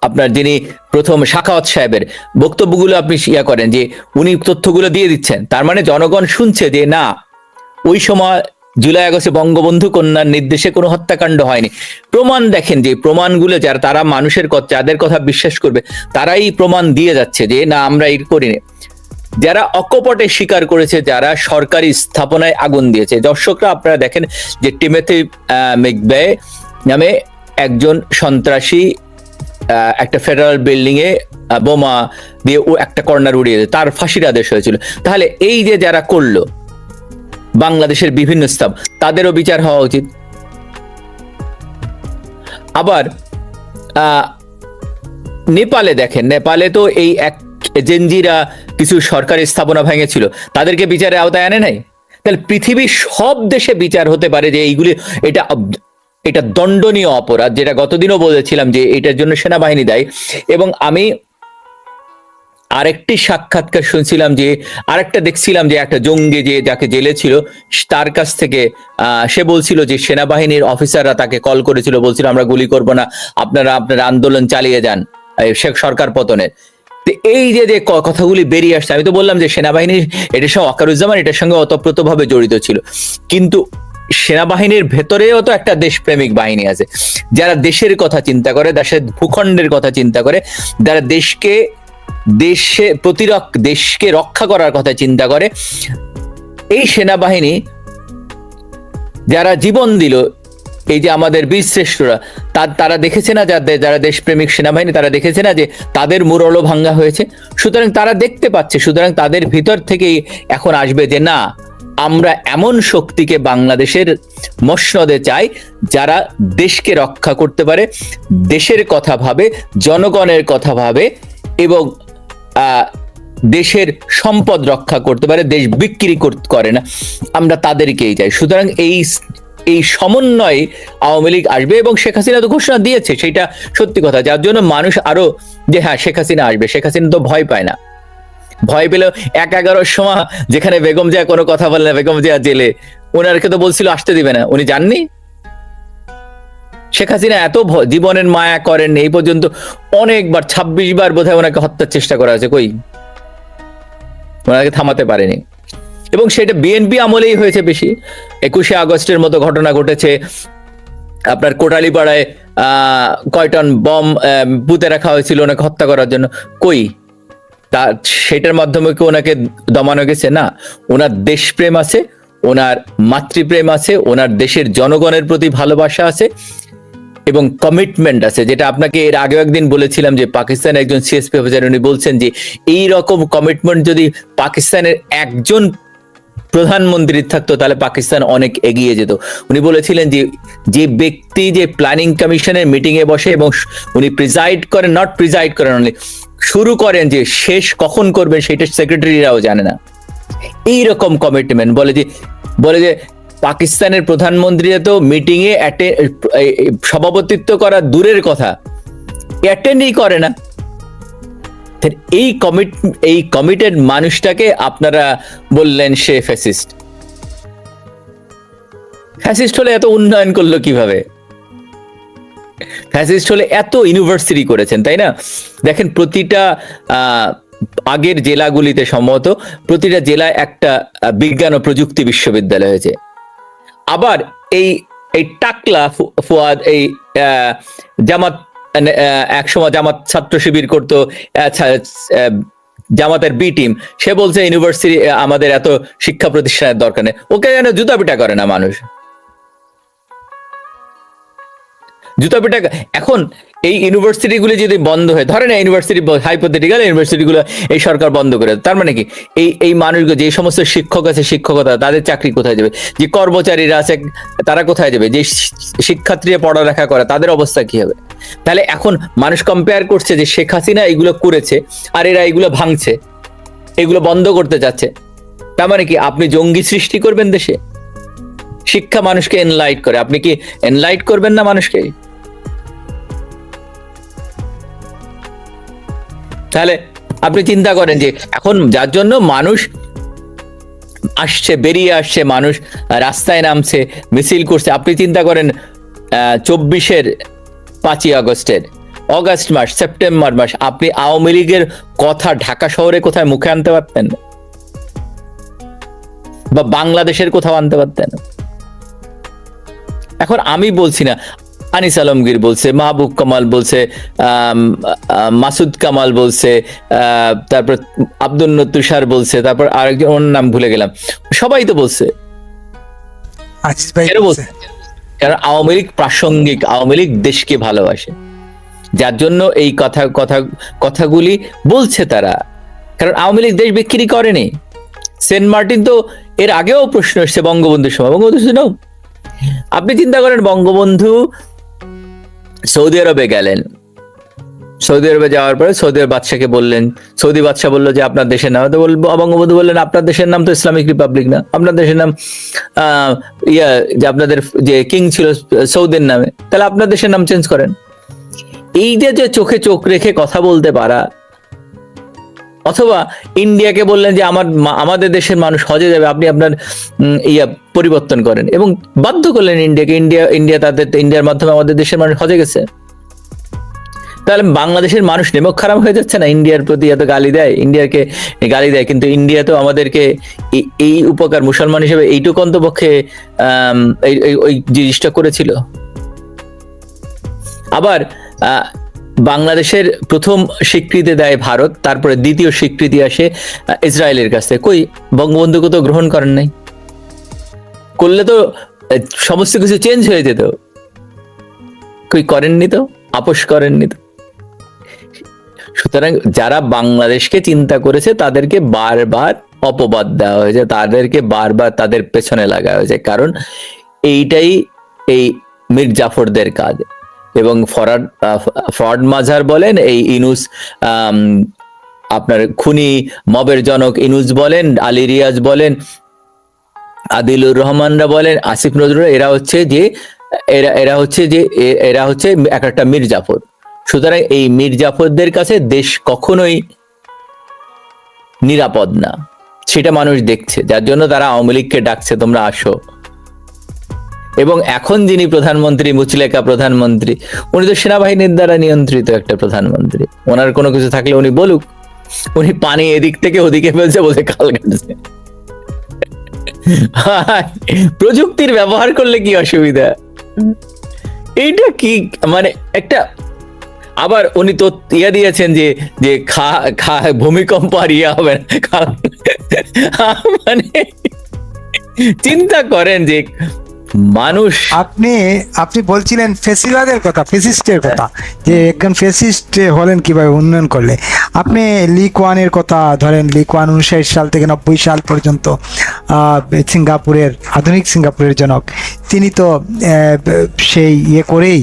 আপনার যিনি প্রথম সাখাওয়াত সাহেবের বক্তব্যগুলো আপনি করেন যে উনি তথ্যগুলো দিয়ে দিচ্ছেন, তার মানে জনগণ শুনছে যে না, ওই সময় জুলাই আগস্টে বঙ্গবন্ধু কন্যার নির্দেশে কোনো হত্যাকাণ্ড হয়নি। প্রমাণ দেখেন, যে প্রমাণগুলো তারা মানুষের যাদের কথা বিশ্বাস করবে তারাই প্রমাণ দিয়ে যাচ্ছে যে না, আমরা এই করিনি। যারা অকপটে স্বীকার করেছে, যারা সরকারি স্থাপনায় আগুন দিয়েছে। দর্শকরা আপনারা দেখেন যে টিমোথি ম্যাকভেই নামে একজন সন্ত্রাসী একটা ফেডারেল বিল্ডিং এ বোমা দিয়ে ও একটা কর্নার উড়িয়ে দেয়, তার ফাঁসির আদেশ হয়েছিল। তাহলে এই যে যারা করলো বাংলাদেশের বিভিন্ন স্থাপ, তাদেরও বিচার হওয়া উচিত। আবার নেপালে দেখেন, নেপালে তো এই এক জেনজিরা কিছু সরকারি স্থাপনা ভেঙেছিল, তাদেরকে বিচারের আওতায় আনে নাই। তাহলে পৃথিবীর সব দেশে বিচার হতে পারে যে এইগুলি, এটা দণ্ডনীয় অপরাধ, যেটা গতদিনও বলেছিলাম যে এটার জন্য সেনাবাহিনী দায়ী। এবং আমি আরেকটি সাক্ষাৎকার শুনছিলাম যে আরেকটা দেখছিলাম যে একটা জঙ্গি যে যাকে জেলে ছিল, তার কাছ থেকে সে বলছিল যে সেনাবাহিনীর অফিসাররা তাকে কল করেছিল, বলছিল আমরা গুলি করব না, আপনারা আন্দোলন চালিয়ে যান শেখ সরকার পতনের। এই যে যে কথাগুলি বেরিয়ে আসছে, আমি তো বললাম যে সেনাবাহিনীর এটার সঙ্গে ওয়াকারুজ্জামান এটার সঙ্গে ওতপ্রোতভাবে জড়িত ছিল, কিন্তু সেনাবাহিনীর ভেতরেও তো একটা দেশপ্রেমিক বাহিনী আছে, যারা দেশের কথা চিন্তা করে, দেশের ভূখণ্ডের কথা চিন্তা করে, যারা দেশকে রক্ষা করার কথা চিন্তা করে। এই সেনাবাহিনী যারা জীবন দিল, এই যে আমাদের বীরশ্রেষ্ঠরা, তারা দেখেছে না, যারা দেশপ্রেমিক সেনাবাহিনী, তারা দেখেছে না যে তাদের মুরলও ভাঙ্গা হয়েছে। সুতরাং তারা দেখতে পাচ্ছে, সুতরাং তাদের ভিতর থেকেই এখন আসবে যে না, আমরা এমন শক্তিকে বাংলাদেশের মসনদে চাই যারা দেশকে রক্ষা করতে পারে, দেশের কথা ভাবে, জনগণের কথা ভাবে এবং দেশের সম্পদ রক্ষা করতে পারে, দেশ বিক্রি করে না, আমরা তাদেরকেই চাই। সুতরাং এই সমন্বয়ে আওয়ামী লীগ আসবে এবং শেখ হাসিনা তো ঘোষণা দিয়েছে, সেটা সত্যি কথা, যার জন্য মানুষ আরো যে হ্যাঁ শেখ হাসিনা আসবে। শেখ হাসিনা তো ভয় পায় না, ভয় পেলেও 1-11 সময় যেখানে বেগম জিয়া কোনো কথা বলে না, বেগম জিয়া জেলে, ওনারকে তো বলছিল আসতে দিবে না, উনি যাননি। শেখ হাসিনা এত জীবনের মায়া করেন, এই পর্যন্ত অনেকবার 26 বার বোধহয় ওনাকে হত্যার চেষ্টা করা হয়েছে, কই ওনাকে থামাতে পারেনি। এবং সেটা বিএনপি আমলেই হয়েছে বেশি। 21শে আগস্টের মতো ঘটনা ঘটেছে, আপনার কোটালীপাড়ায় কয় টন বম পুঁতে রাখা হয়েছিল ওনাকে হত্যা করার জন্য, কই সেটার মাধ্যমে কি ওনাকে দমানো গেছে? না, ওনার দেশপ্রেম আছে, ওনার মাতৃপ্রেম আছে, ওনার দেশের জনগণের প্রতি ভালোবাসা আছে এবং কমিটমেন্ট আছে, যেটা আপনাকে এর আগেও একদিন বলেছিলাম যে পাকিস্তানের একজন সিএসপি অফিসার উনি বলছেন যে এই রকম কমিটমেন্ট যদি পাকিস্তানের একজন প্রধানমন্ত্রীর থাকতো তাহলে পাকিস্তান অনেক এগিয়ে যেত। উনি বলেছিলেন যে যে ব্যক্তি যে প্ল্যানিং কমিশনের মিটিং এ বসে এবং উনি প্রিজাইড করেন, নট প্রিজাইড করেন অনলি, শুরু করেন, যে শেষ কখন করবেন সেটা সেক্রেটারিরাও জানে না। এইরকম কমিটমেন্ট বলে যে পাকিস্তানের প্রধানমন্ত্রীরা তো মিটিং এ সভাপতিত্ব করা দূরের কথা, অ্যাটেন্ডই করে না। এই কমিটেড মানুষটাকে আপনারা বললেন সে ফ্যাসিস্ট। ফ্যাসিস্ট হলে এত উন্নয়ন করলো কিভাবে? ফ্যাসিস্ট হলে এত ইউনিভার্সিটি করেছেন, তাই না? দেখেন প্রতিটা আগের জেলাগুলিতে সম্ভবত প্রতিটা জেলায় একটা বিজ্ঞান ও প্রযুক্তি বিশ্ববিদ্যালয় হয়েছে। আবার এই টাকলা ফুয়াদ এই জামাত একসময় জামাত ছাত্র শিবির করতো, জামাতের বি টিম, সে বলছে ইউনিভার্সিটি আমাদের এত শিক্ষা প্রতিষ্ঠানের দরকার নেই, ওকে যেন জুতা পিটা করে না মানুষ, জুতা পিটা। এখন এই ইউনিভার্সিটি গুলি যদি বন্ধ হয়, ধরেন ইউনিভার্সিটি হাইপোথেটিক্যাল ইউনিভার্সিটি গুলো এই সরকার বন্ধ করে, তার মানে কি এই মানুষগুলো, যে সমস্ত শিক্ষক আছে শিক্ষকতা, তাদের চাকরি কোথায় যাবে? যে কর্মচারীরা আছে তারা কোথায় যাবে? যে শিক্ষার্থীরা পড়ালেখা করে তাদের অবস্থা কি হবে? তাহলে এখন মানুষ কম্পেয়ার করছে যে শেখ হাসিনা এগুলো করেছে আর এরা এগুলো ভাঙছে, এগুলো বন্ধ করতে যাচ্ছে। তার মানে কি আপনি জঙ্গি সৃষ্টি করবেন দেশে? শিক্ষা মানুষকে এনলাইট করে, আপনি কি এনলাইট করবেন না মানুষকে? তাহলে আপনি চিন্তা করেন যে এখন যার জন্য মানুষ আসছে, বেরিয়ে আসছে, মানুষ রাস্তায় নামছে, মিছিল করছে। আপনি চিন্তা করেন 24-এর 5ই আগস্টের, অগাস্ট মাস, সেপ্টেম্বর মাস, আপনি আওয়ামী লীগের কথা ঢাকা শহরে কোথায় মুখে আনতে পারতেন বা বাংলাদেশের কোথাও আনতে পারতেন? এখন আমি বলছি না, আনিস আলমগীর বলছে, মাহবুব কামাল বলছে, মাসুদ কামাল বলছে, তারপর আব্দুল তুষার বলছে, তারপর আরেকজন ওর নাম ভুলে গেলাম, সবাই তো বলছে। কারণ আওয়ামী লীগ প্রাসঙ্গিক, আওয়ামী লীগ দেশকে ভালোবাসে। যার জন্য এই কথাগুলি বলছে তারা। কারণ আওয়ামী লীগ দেশ বিক্রি করেনি। সেন্ট মার্টিন তো এর আগেও প্রশ্ন এসছে বঙ্গবন্ধুর সময়, বঙ্গবন্ধু শুনো, আপনি চিন্তা করেন বঙ্গবন্ধু সৌদি আরবে গেলেন, সৌদি আরবে যাওয়ার পরে সৌদি বাদশাকে বললেন, সৌদি বাদশা বললো যে আপনার দেশের নাম, তো বঙ্গবন্ধু বললেন আপনার দেশের নাম তো ইসলামিক রিপাবলিক না, আপনার দেশের নাম যে আপনাদের যে কিং ছিল সৌদির নামে, তাহলে আপনার দেশের নাম চেঞ্জ করেন। এই যে চোখে চোখ রেখে কথা বলতে পারা, অথবা ইন্ডিয়াকে বললেন যে আমাদের দেশের মানুষ হজে যাবে, আপনি আপনার পরিবর্তন করেন, এবং বাধ্য করলেন ইন্ডিয়াকে, ইন্ডিয়ার মাধ্যমে আমাদের দেশের মানুষ হজে গেছে। তাহলে বাংলাদেশের মানুষ নেমক খারাপ হয়ে যাচ্ছে না? ইন্ডিয়ার প্রতি এত গালি দেয়, ইন্ডিয়াকে গালি দেয়, কিন্তু ইন্ডিয়া তো আমাদেরকে এই উপকার মুসলমান হিসেবে এইটুকু অন্তপক্ষে ওই জিনিসটা করেছিল। আবার বাংলাদেশের প্রথম স্বীকৃতি দেয় ভারত, তারপরে দ্বিতীয় স্বীকৃতি আসে ইসরায়েলের কাছ থেকে। কই, বঙ্গবন্ধুকে তো গ্রহণ করেন নাই, করলে তো সমস্ত কিছু চেঞ্জ হয়ে যেত। কই, করেননি তো, আপোষ করেননি তো। সুতরাং যারা বাংলাদেশকে চিন্তা করেছে তাদেরকে বারবার অপবাদ দেওয়া হয়েছে, তাদেরকে বারবার তাদের পেছনে লাগা হয়েছে, কারণ এইটাই এই মীর জাফরদের কাজ। এবং ফরওয়ার্ড মাঝার বলেন, এই ইনুস আপনার খুনি মবের জনক ইনুস বলেন, আলী রিয়াজ বলেন, আদিলুর রহমানরা বলেন, আসিফ নজরুল, এরা হচ্ছে এক একটা মীর জাফর। সুতরাং এই মীর জাফরদের কাছে দেশ কখনোই নিরাপদ না, সেটা মানুষ দেখছে, যার জন্য তারা আওয়ামী লীগকে ডাকছে তোমরা আসো। এবং এখন যিনি প্রধানমন্ত্রী, মুচলেকা প্রধানমন্ত্রী, উনি তো সেনাবাহিনীর দ্বারা নিয়ন্ত্রিত একটা প্রধানমন্ত্রী। ওনার কোনো কিছু থাকলে উনি বলুক, উনি পানি এদিক থেকে ওদিকে ফেলছে বলে কাল কাটছে। প্রযুক্তির ব্যবহার করলে কি অসুবিধা? এইটা কি মানে একটা, আবার উনি তো দিয়েছেন যে ভূমিকম্প আর হবে না, মানে চিন্তা করেন যে মানুষ। আপনি বলছিলেন ফেসিবাদের কথা, ফেসিস্টের কথা, যে একজন ফেসিস্ট হলেন কিভাবে উন্নয়ন করলে। আপনি লি কুয়ানের কথা ধরেন, লি কুয়ান 59 সাল থেকে 90 সাল পর্যন্ত সিঙ্গাপুরের, আধুনিক সিঙ্গাপুরের জনক, তিনি তো সেই করেই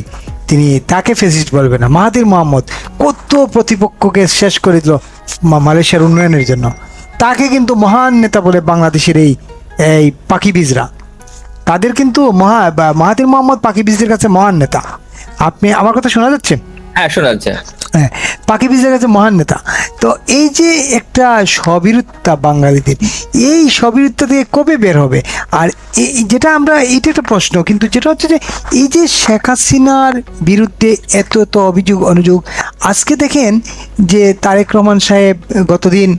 তিনি তাকে ফেসিস্ট বলবে না। মাহাথির মোহাম্মদ কত প্রতিপক্ষকে শেষ করে দিল মালয়েশিয়ার উন্নয়নের জন্য, তাকে কিন্তু মহান নেতা বলে বাংলাদেশের এই পাকিবিজরা, তাদের কিন্তু মাহাথির মোহাম্মদ পাকিবিজদের কাছে মহান নেতা। আপনি আমার কথা শোনা যাচ্ছে? হ্যাঁ, শোনা যাচ্ছে। হ্যাঁ, পাকিবিজদের কাছে মহান নেতা। তো এই যে একটা স্ববিরোধিতা বাঙালিদের, এই স্ববিরোধিতা থেকে কবে বের হবে? আর যেটা আমরা, এইটা একটা প্রশ্ন, কিন্তু যেটা হচ্ছে যে এই যে শেখ হাসিনার বিরুদ্ধে এত অভিযোগ অনুযোগ, আজকে দেখেন যে তারেক রহমান সাহেব গতদিন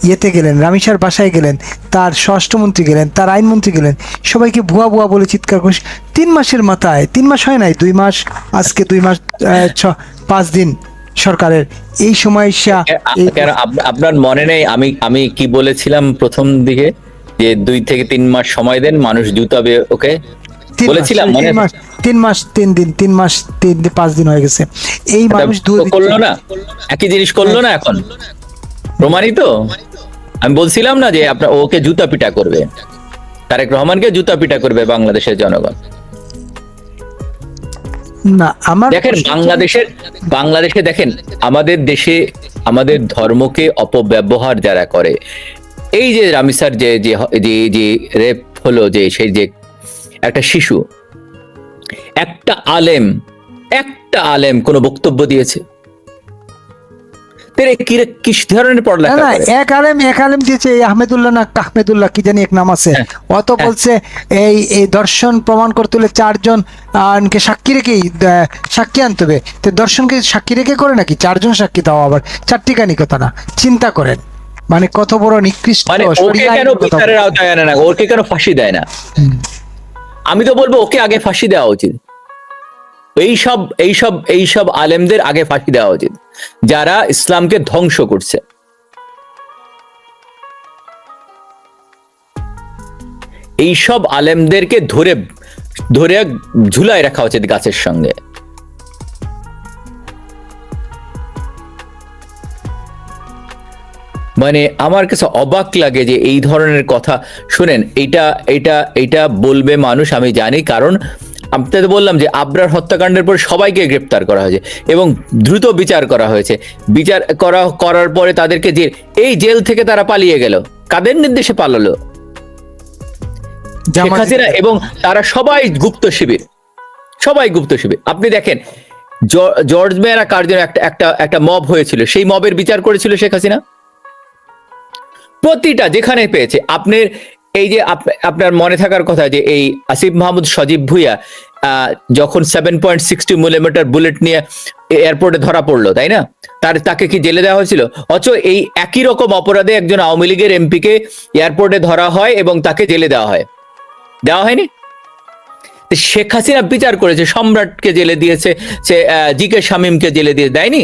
ইয়েতে গেলেন, রামিসার বাসায় গেলেন, তার স্বরাষ্ট্রমন্ত্রী গেলেন, তার আইনমন্ত্রী গেলেন, সবাইকে ভুয়া ভুয়া বলে চিৎকার করে 3 মাসের মাথায়, 3 মাস হয় নাই, 2 মাস, আজকে 2 মাস 5 দিন সরকারের এই সময়। আপনার মনে নেই আমি কি বলেছিলাম প্রথম দিকে, যে 2 থেকে 3 মাস সময় দেন, মানুষ জুতাবে, ওকে বলেছিলাম? 3 মাস 3 দিন, 3 মাস 3 দিন 5 দিন হয়ে গেছে। এই মানুষ করলো না, একই জিনিস করলো না, এখন প্রমাণিত। আমি বলছিলাম না যে আপনার ওকে জুতা পিটা করবে, তারেক রহমানকে জুতা পিটা করবে বাংলাদেশের জনগণ। না, দেখেন বাংলাদেশে দেখেন, আমাদের দেশে আমাদের ধর্মকে অপব্যবহার যারা করে, এই যে রামিসার যে রেপ হলো, যে সেই যে একটা শিশু, একটা আলেম কোন বক্তব্য দিয়েছে? কি ধরনের পড়ালেখা করে? এক আলেম দিয়েছে, আহমেদুল্লাহ না কাহমেদুল্লাহ কি জানি এক নাম আছে, অত বলছে এই দর্শন প্রমাণ করতে হলে 4 জন সাক্ষী রেখেই সাক্ষী আনতে হবে। তো দর্শনকে সাক্ষী রেখে করে নাকি? 4 জন সাক্ষী দাও, আবার চারটিখানি কথা না। চিন্তা করেন মানে কত বড় নিকৃষ্ট। ওকে কেন বিচারের আওতায় আনে না? ওকে কেন ফাঁসি দেয় না? আমি তো বলবো ওকে আগে ফাঁসি দেওয়া উচিত। এইসব আলেমদের আগে ফাঁসি দেওয়া উচিত, যারা ইসলামকে ধ্বংস করছে। এইসব আলেমদেরকে ধরে ঝুলায় রাখা উচিত গাছের সঙ্গে। মানে আমার কাছে অবাক লাগে যে এই ধরনের কথা শুনেন। এটা এটা এটা বলবে মানুষ, আমি জানি, কারণ আপনাদের বললাম যে আবরার হত্যাকাণ্ডের পর সবাইকে গ্রেপ্তার করা হয়েছে এবং দ্রুত বিচার করা হয়েছে। বিচার করার পরে তাদেরকে জেল থেকে তারা পালিয়ে গেল। কাদের নির্দেশে পালালো? শেখ হাসিনা এবং তারা সবাই গুপ্ত শিবির, সবাই গুপ্ত শিবির। আপনি দেখেন জর্জ মেয়েরা কার জন্য একটা একটা একটা মব হয়েছিল, সেই মবের বিচার করেছিল শেখ হাসিনা। প্রতিটা যেখানে পেয়েছে। আপনার এই যে আপনার মনে থাকার কথা যে এই আসিফ মাহমুদ সজীব ভুইয়া যখন 7.62 বুলেট নিয়ে এয়ারপোর্টে ধরা পড়লো, তাই না? তাকে কি জেলে দেওয়া হয়েছিল? অথচ এই একই রকম অপরাধে একজন আওয়ামী লীগের এমপিকে এয়ারপোর্টে ধরা হয় এবং তাকে জেলে দেওয়া হয়, দেওয়া হয়নি? শেখ হাসিনা বিচার করেছে, সম্রাটকে জেলে দিয়েছে, সে জি.কে. শামীমকে জেলে দিয়ে দেয়নি।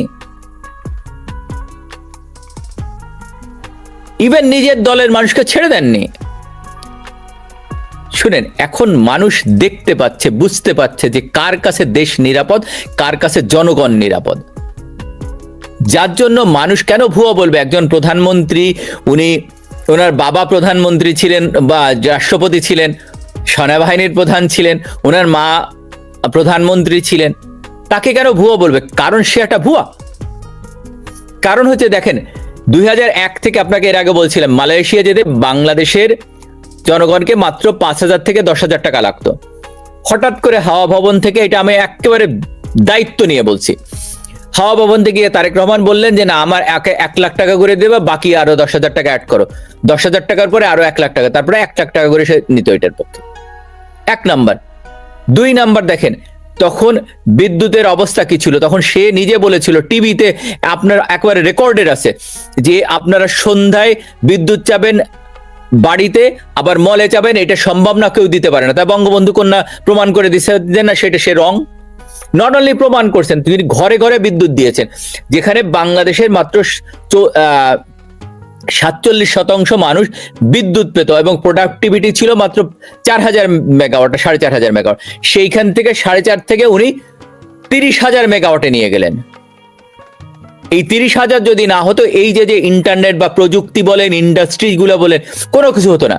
ইভেন নিজের দলের মানুষকে ছেড়ে দেননি। শুনেন, এখন মানুষ দেখতে পাচ্ছে, বুঝতে পারছে যে কার কাছে দেশ নিরাপদ, কার কাছে জনগণ নিরাপদ। যার জন্য মানুষ কেন ভুয়া বলবে? একজন প্রধানমন্ত্রী, ওনার বাবা প্রধানমন্ত্রী ছিলেন বা রাষ্ট্রপতি ছিলেন, সেনাবাহিনীর প্রধান ছিলেন, ওনার মা প্রধানমন্ত্রী ছিলেন, তাকে কেন ভুয়া বলবে? কারণ সে একটা ভুয়া। কারণ হচ্ছে দেখেন, 2001 থেকে আপনাকে এর আগে বলছিলাম, মালয়েশিয়া যেতে বাংলাদেশের জনগণকে মাত্র 5,000 থেকে 10,000 টাকা লাগতো। হঠাৎ করে হাওয়া ভবন থেকে, এটা আমি একেবারে দায়িত্ব নিয়ে বলছি, হাওয়া ভবন থেকে তারেক রহমান বললেন যে না, আমার 1 লাখ টাকা করে দেবে, বাকি আরো 10,000 টাকা অ্যাড করো। 10,000 টাকার পরে আরো 1 লাখ টাকা, তারপরে 1 লাখ টাকা করে সে নিত এটার পক্ষে। 1 নাম্বার। 2 নাম্বার, দেখেন তখন বিদ্যুতের অবস্থা কি ছিল। তখন সে নিজে বলেছিল টিভিতে, আপনার একেবারে রেকর্ডেড আছে, যে আপনারা সন্ধ্যায় বিদ্যুৎ চাবেন বাড়িতে, আবার মলে চাবেন, এটা সম্ভব না, কেউ দিতে পারে না। তাই বঙ্গবন্ধু কন্যা প্রমাণ করে দিচ্ছে যে না, সেটা সে রং। নট অনলি প্রমাণ করছেন, তিনি ঘরে ঘরে বিদ্যুৎ দিয়েছেন। যেখানে বাংলাদেশের মাত্র 47% মানুষ বিদ্যুৎ পেত এবং প্রোডাক্টিভিটি ছিল মাত্র 4,000 মেগাওয়াট, 4,500 মেগাওয়াট। সেইখান থেকে 4.5 থেকে উনি 30,000 মেগাওয়াটে নিয়ে গেলেন। এই 30,000 যদি না হতো, এই যে ইন্টারনেট বা প্রযুক্তি বলেন, ইন্ডাস্ট্রি গুলো বলেন, কোনো কিছু হতো না।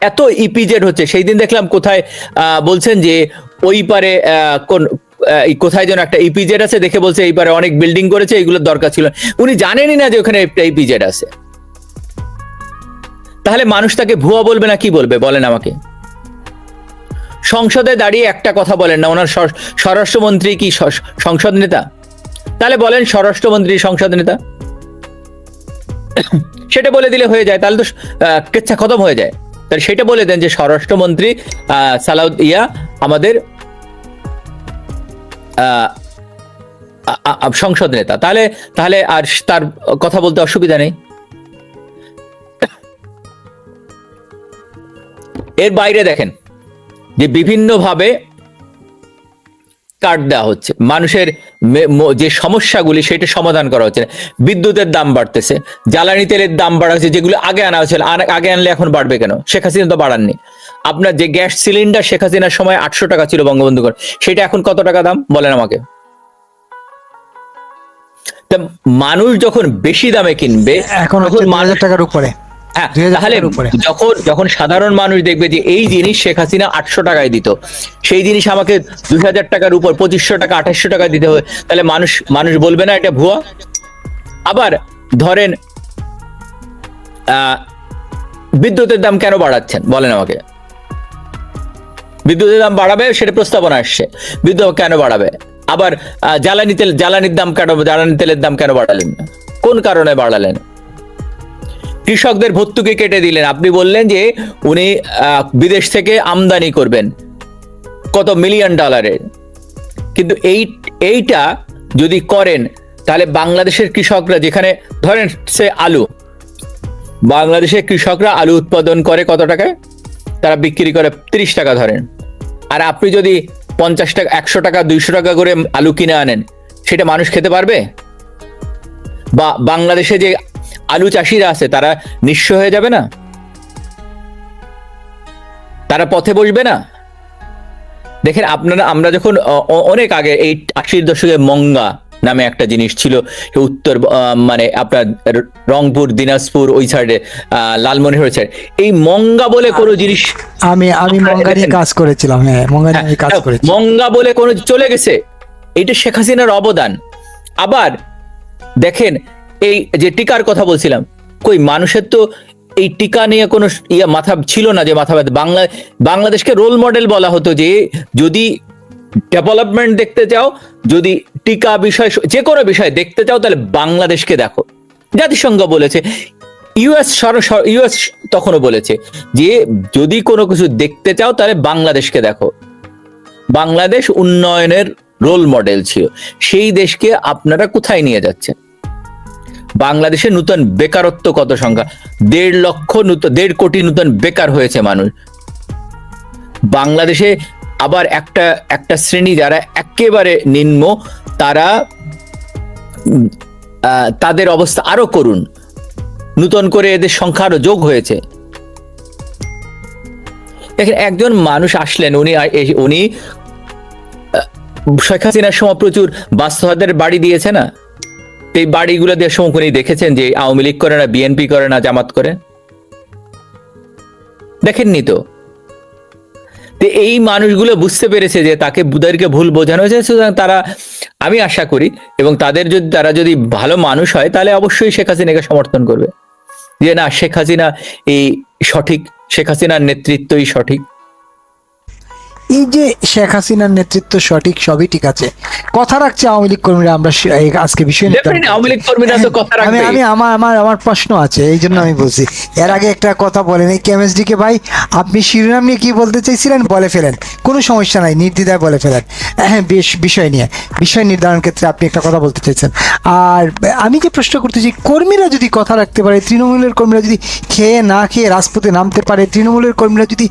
এত ইপিজেড হচ্ছে। সেই দিন দেখলাম কোথায় বলছেন যে ওই পারে কোথায় যেন একটা ইপিজেড আছে, দেখে বলছে এই পারে অনেক বিল্ডিং করেছে, এগুলোর দরকার ছিল। উনি জানেনই না যে ওখানে একটা ইপিজেড আছে। তাহলে মানুষ তাকে ভুয়া বলবে না কি বলবে বলেন আমাকে? সংসদে দাঁড়িয়ে একটা কথা বলেন না, ওনার স্বরাষ্ট্রমন্ত্রী কি সংসদ নেতা? তাহলে বলেন স্বরাষ্ট্রমন্ত্রী সংসদ নেতা, সেটা বলে দিলে হয়ে যায়, তাহলে তো কেচ্ছা খতম হয়ে যায়। তাহলে সেটা বলে দেন যে স্বরাষ্ট্রমন্ত্রী আমাদের সংসদ নেতা, তাহলে আর তার কথা বলতে অসুবিধা নেই। এর বাইরে দেখেন যে বিভিন্নভাবে কাট দেওয়া হচ্ছে, মানুষের যে সমস্যাগুলি সেটা সমাধান করা হচ্ছে। বিদ্যুতের দাম বাড়তেছে, জ্বালানি তেলের দাম বাড়া হচ্ছে, যেগুলো আগে আনা হয়েছিল, আগে আনলে এখন বাড়বে কেন? শেখ হাসিনা তো বাড়াননি। আপনার যে গ্যাস সিলিন্ডার শেখ হাসিনার সময় 800 টাকা ছিল বঙ্গবন্ধু করে, সেটা এখন কত টাকা দাম বলেন আমাকে? মানুষ যখন বেশি দামে কিনবে, এখন 1000 টাকার উপরে। তাহলে যখন সাধারণ মানুষ দেখবে যে এই জিনিস শেখ হাসিনা 800 টাকায় দিত, সেই জিনিস আমাকে 2,000 টাকার উপর, 2500 টাকা, 2800 টাকা দিতে হবে, তাহলে মানুষ বলবে না এটা ভুয়া? আবার ধরেন বিদ্যুতের দাম কেন বাড়াচ্ছেন বলেন আমাকে? বিদ্যুতের দাম বাড়াবে, সেটা প্রস্তাবনা আসছে, বিদ্যুৎ কেন বাড়াবে? আবার জ্বালানি তেলের দাম কেন বাড়ালেন? কোন কারণে বাড়ালেন? কৃষকদের ভর্তুকি কেটে দিলেন। আপনি বললেন যে উনি বিদেশ থেকে আমদানি করবেন কত $1 মিলিয়ন, কিন্তু এইটা যদি করেন তাহলে বাংলাদেশের কৃষকরা, যেখানে ধরেন সে আলু, বাংলাদেশের কৃষকরা আলু উৎপাদন করে কত টাকায়? তারা বিক্রি করে 30 টাকা ধরেন। আর আপনি যদি 50 টাকা, 100 টাকা, 200 টাকা করে আলু কিনে আনেন, সেটা মানুষ খেতে পারবে? বা বাংলাদেশে যে আলু চাষিরা আছে তারা নিঃস্ব হয়ে যাবে না? তারা পথে বসবে না? দেখেন আমরা যখন অনেক আগে এই 80-র দশকে মঙ্গা নামে একটা জিনিস ছিল, উত্তর মানে আপনার রংপুর, দিনাজপুর ওই সাইডে, লালমনিরহাট সাইড, এই মঙ্গা বলে কোনো জিনিস আমি মঙ্গা নিয়ে কাজ করেছিলাম, হ্যাঁ মঙ্গা নিয়ে আমি কাজ করেছি। মঙ্গা বলে কোনো চলে গেছে, এটা শেখ হাসিনার অবদান। আবার দেখেন এই যে টিকার কথা বলছিলাম, কই মানুষের তো এই টিকা নিয়ে কোনো মাথা ছিল না যে মাথা ব্যথা। বাংলাদেশকে রোল মডেল বলা হতো যে যদি ডেভেলপমেন্ট দেখতে চাও, যদি টিকা বিষয় যে কোনো বিষয় দেখতে চাও তাহলে বাংলাদেশকে দেখো। জাতিসংঘ বলেছে, ইউএস তখনও বলেছে যে যদি কোনো কিছু দেখতে চাও তাহলে বাংলাদেশকে দেখো। বাংলাদেশ উন্নয়নের রোল মডেল ছিল। সেই দেশকে আপনারা কোথায় নিয়ে যাচ্ছেন? বাংলাদেশে নতুন বেকারত্ব কত সংখ্যা, 1.5 কোটি নতুন বেকার হয়েছে মানুষ বাংলাদেশে। আবার একটা শ্রেণী যারা একেবারে নিম্ন, তারা তাদের অবস্থা আরো করুন, নতুন করে এদের সংখ্যা আরো যোগ হয়েছে। দেখেন একজন মানুষ আসলেন, উনি শেখ হাসিনার সময় প্রচুর বাস্তবদের বাড়ি দিয়েছে না? এই বাড়িগুলো দিয়ে সময় উনি দেখেছেন যে আওয়ামী লীগ করে না, বিএনপি করে না, জামাত করে? দেখেননি তো। এই মানুষগুলো বুঝতে পেরেছে যে তাদেরকে ভুল বোঝানো হয়েছে, সুতরাং তারা, আমি আশা করি, এবং তারা যদি ভালো মানুষ হয় তাহলে অবশ্যই শেখ হাসিনাকে সমর্থন করবে, যে না শেখ হাসিনা এই সঠিক, শেখ হাসিনার নেতৃত্বই সঠিক। এই যে শেখ হাসিনার নেতৃত্ব সঠিক, সবই ঠিক আছে, কথা রাখছে আওয়ামী লীগ কর্মীরা। আমরা আজকে বিষয় আওয়ামী লীগ কর্মীরা তো কথা রাখবে। আমি আমার প্রশ্ন আছে, এই জন্য আমি বলছি। এর আগে একটা কথা বলেন, এই কেএমএসডি কে ভাই, আপনি শিরোনাম নিয়ে কি বলতে চাইছিলেন বলে ফেলেন, কোনো সমস্যা নাই, নির্দ্বিধায় বলে ফেলেন। হ্যাঁ, বিষয় নির্ধারণ ক্ষেত্রে আপনি একটা কথা বলতে চাইছেন। আর আমি যে প্রশ্ন করতেছি, কর্মীরা যদি কথা রাখতে পারে, তৃণমূলের কর্মীরা যদি খেয়ে না খেয়ে রাজপথে নামতে পারে, তৃণমূলের কর্মীরা যদি